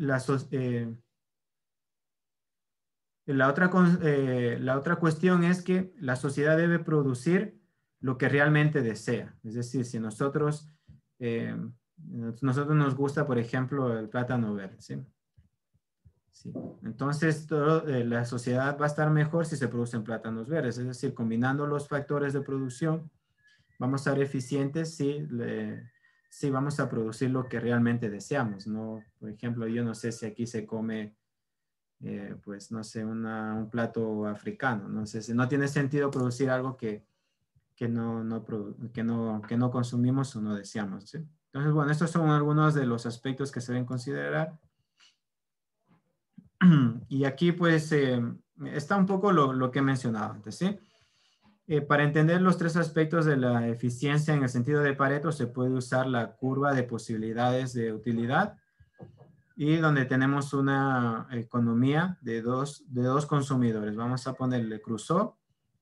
la otra cuestión es que la sociedad debe producir lo que realmente desea. Es decir, si nosotros nos gusta, por ejemplo, el plátano verde, ¿sí? Sí. Entonces, la sociedad va a estar mejor si se producen plátanos verdes. Es decir, combinando los factores de producción, vamos a ser eficientes si vamos a producir lo que realmente deseamos, ¿no? Por ejemplo, yo no sé si aquí se come, pues, no sé, un plato africano. No sé si no tiene sentido producir algo que que no consumimos o no deseamos, ¿sí? Entonces, bueno, estos son algunos de los aspectos que se deben considerar. Y aquí, pues, está un poco lo que he mencionado antes, ¿sí? Para entender los tres aspectos de la eficiencia en el sentido de Pareto, se puede usar la curva de posibilidades de utilidad, y donde tenemos una economía de dos consumidores. Vamos a ponerle Crusoe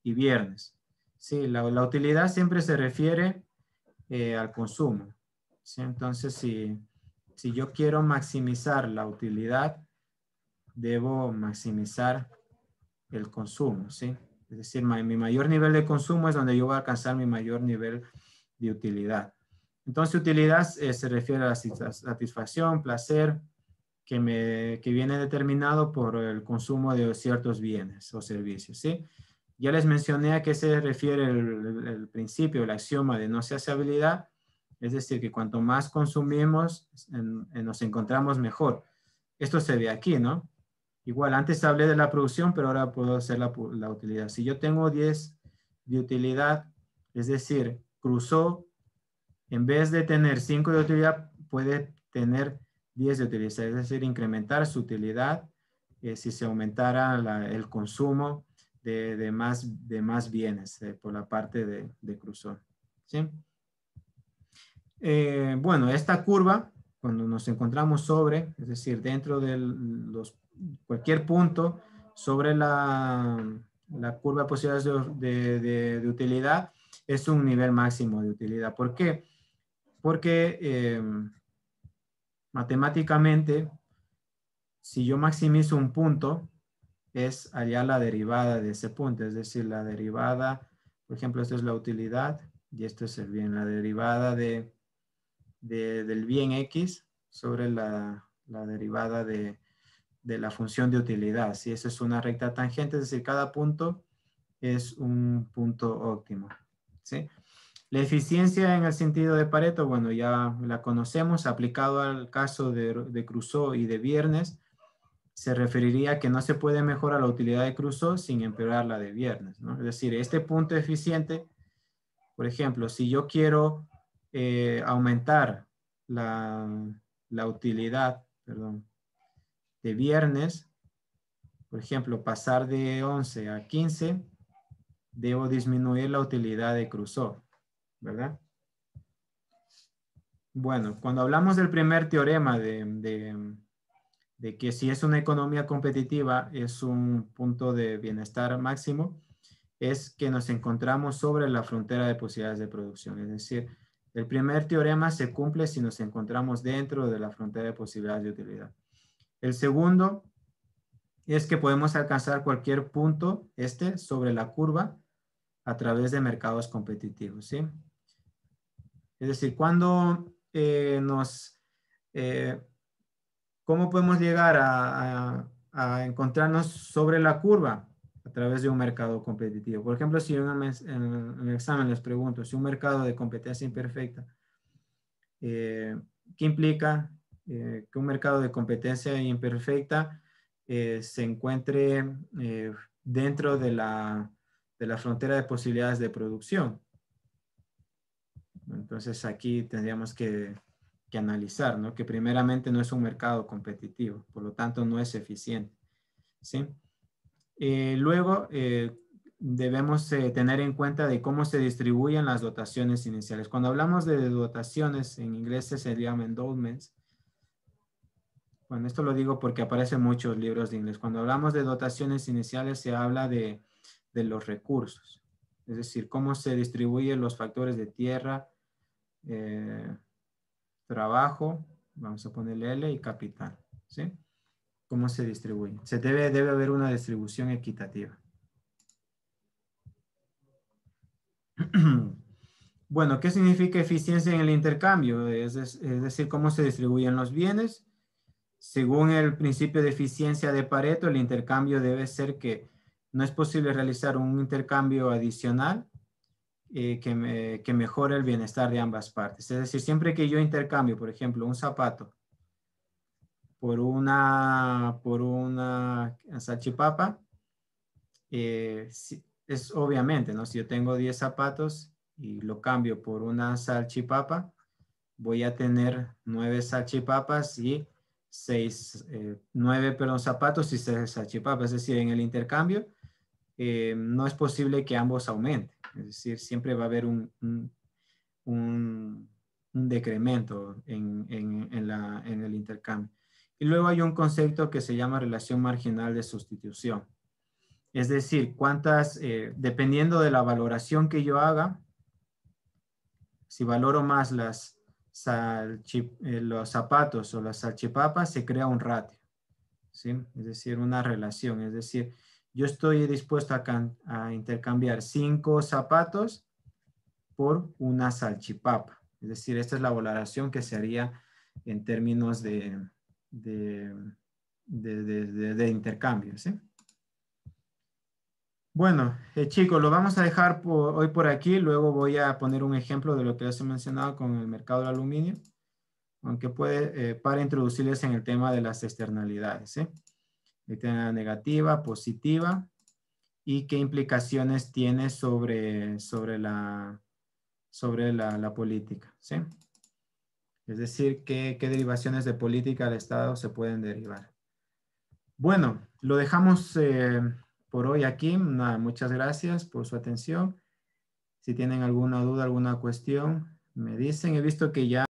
y Viernes. Sí, la utilidad siempre se refiere al consumo, ¿sí? Entonces, si yo quiero maximizar la utilidad, debo maximizar el consumo, ¿sí? Es decir, mi mayor nivel de consumo es donde yo voy a alcanzar mi mayor nivel de utilidad. Entonces, utilidad se refiere a la satisfacción, placer, que viene determinado por el consumo de ciertos bienes o servicios, ¿sí? Ya les mencioné a qué se refiere el principio, el axioma de no saciabilidad, es decir, que cuanto más consumimos, nos encontramos mejor. Esto se ve aquí, ¿no? Igual, antes hablé de la producción, pero ahora puedo hacer la utilidad. Si yo tengo 10 de utilidad, es decir, Crusoe, en vez de tener 5 de utilidad, puede tener 10 de utilidad, es decir, incrementar su utilidad si se aumentara el consumo de más bienes por la parte de Crusoe, ¿sí? Bueno, esta curva, cuando nos encontramos sobre, es decir, dentro de cualquier punto sobre la curva de posibilidades de utilidad, es un nivel máximo de utilidad. ¿Por qué? Porque matemáticamente, si yo maximizo un punto, es hallar la derivada de ese punto, es decir, la derivada, por ejemplo, esto es la utilidad y esto es el bien, la derivada del bien X sobre la derivada de la función de utilidad. Si eso es una recta tangente, es decir, cada punto es un punto óptimo, ¿sí? La eficiencia en el sentido de Pareto, bueno, ya la conocemos, aplicado al caso de Crusoe y de Viernes, se referiría a que no se puede mejorar la utilidad de Crusoe sin empeorar la de Viernes, ¿no? Es decir, este punto eficiente, por ejemplo, si yo quiero aumentar la utilidad, de Viernes, por ejemplo, pasar de 11 a 15, debo disminuir la utilidad de Crusoe, ¿verdad? Bueno, cuando hablamos del primer teorema de que si es una economía competitiva es un punto de bienestar máximo, es que nos encontramos sobre la frontera de posibilidades de producción. Es decir, el primer teorema se cumple si nos encontramos dentro de la frontera de posibilidades de utilidad. El segundo es que podemos alcanzar cualquier punto sobre la curva a través de mercados competitivos, ¿sí? Es decir, cuando ¿cómo podemos llegar a encontrarnos sobre la curva? A través de un mercado competitivo. Por ejemplo, si en el examen les pregunto si un mercado de competencia imperfecta, ¿qué implica que un mercado de competencia imperfecta se encuentre dentro de la frontera de posibilidades de producción? Entonces aquí tendríamos que analizar, ¿no? Que primeramente no es un mercado competitivo, por lo tanto no es eficiente, ¿sí? Luego debemos tener en cuenta de cómo se distribuyen las dotaciones iniciales. Cuando hablamos de dotaciones, en inglés se llaman endowments. Bueno, esto lo digo porque aparecen muchos libros de inglés. Cuando hablamos de dotaciones iniciales se habla de los recursos, es decir, cómo se distribuyen los factores de tierra, trabajo, vamos a ponerle L, y capital, ¿sí? ¿Cómo se distribuye? Debe haber una distribución equitativa. Bueno, ¿qué significa eficiencia en el intercambio? Es decir, ¿cómo se distribuyen los bienes? Según el principio de eficiencia de Pareto, el intercambio debe ser que no es posible realizar un intercambio adicional que mejore el bienestar de ambas partes. Es decir, siempre que yo intercambio, por ejemplo, un zapato por una salchipapa, es obviamente, ¿no? Si yo tengo 10 zapatos y lo cambio por una salchipapa, voy a tener 9 salchipapas y 9 zapatos y 6 salchipapas. Es decir, en el intercambio no es posible que ambos aumenten. Es decir, siempre va a haber un decremento en el intercambio. Y luego hay un concepto que se llama relación marginal de sustitución. Es decir, dependiendo de la valoración que yo haga, si valoro más los zapatos o las salchipapas, se crea un ratio, ¿sí? Es decir, una relación. Es decir, yo estoy dispuesto a intercambiar 5 zapatos por una salchipapa. Es decir, esta es la valoración que se haría en términos de intercambio, ¿sí? Bueno, chicos, lo vamos a dejar hoy por aquí. Luego voy a poner un ejemplo de lo que les he mencionado con el mercado del aluminio, aunque para introducirles en el tema de las externalidades, ¿sí? Externalidad negativa, positiva, y qué implicaciones tiene sobre la política, ¿sí? Es decir, qué derivaciones de política del Estado se pueden derivar. Bueno, lo dejamos por hoy aquí. Nada, muchas gracias por su atención. Si tienen alguna duda, alguna cuestión, me dicen. He visto que ya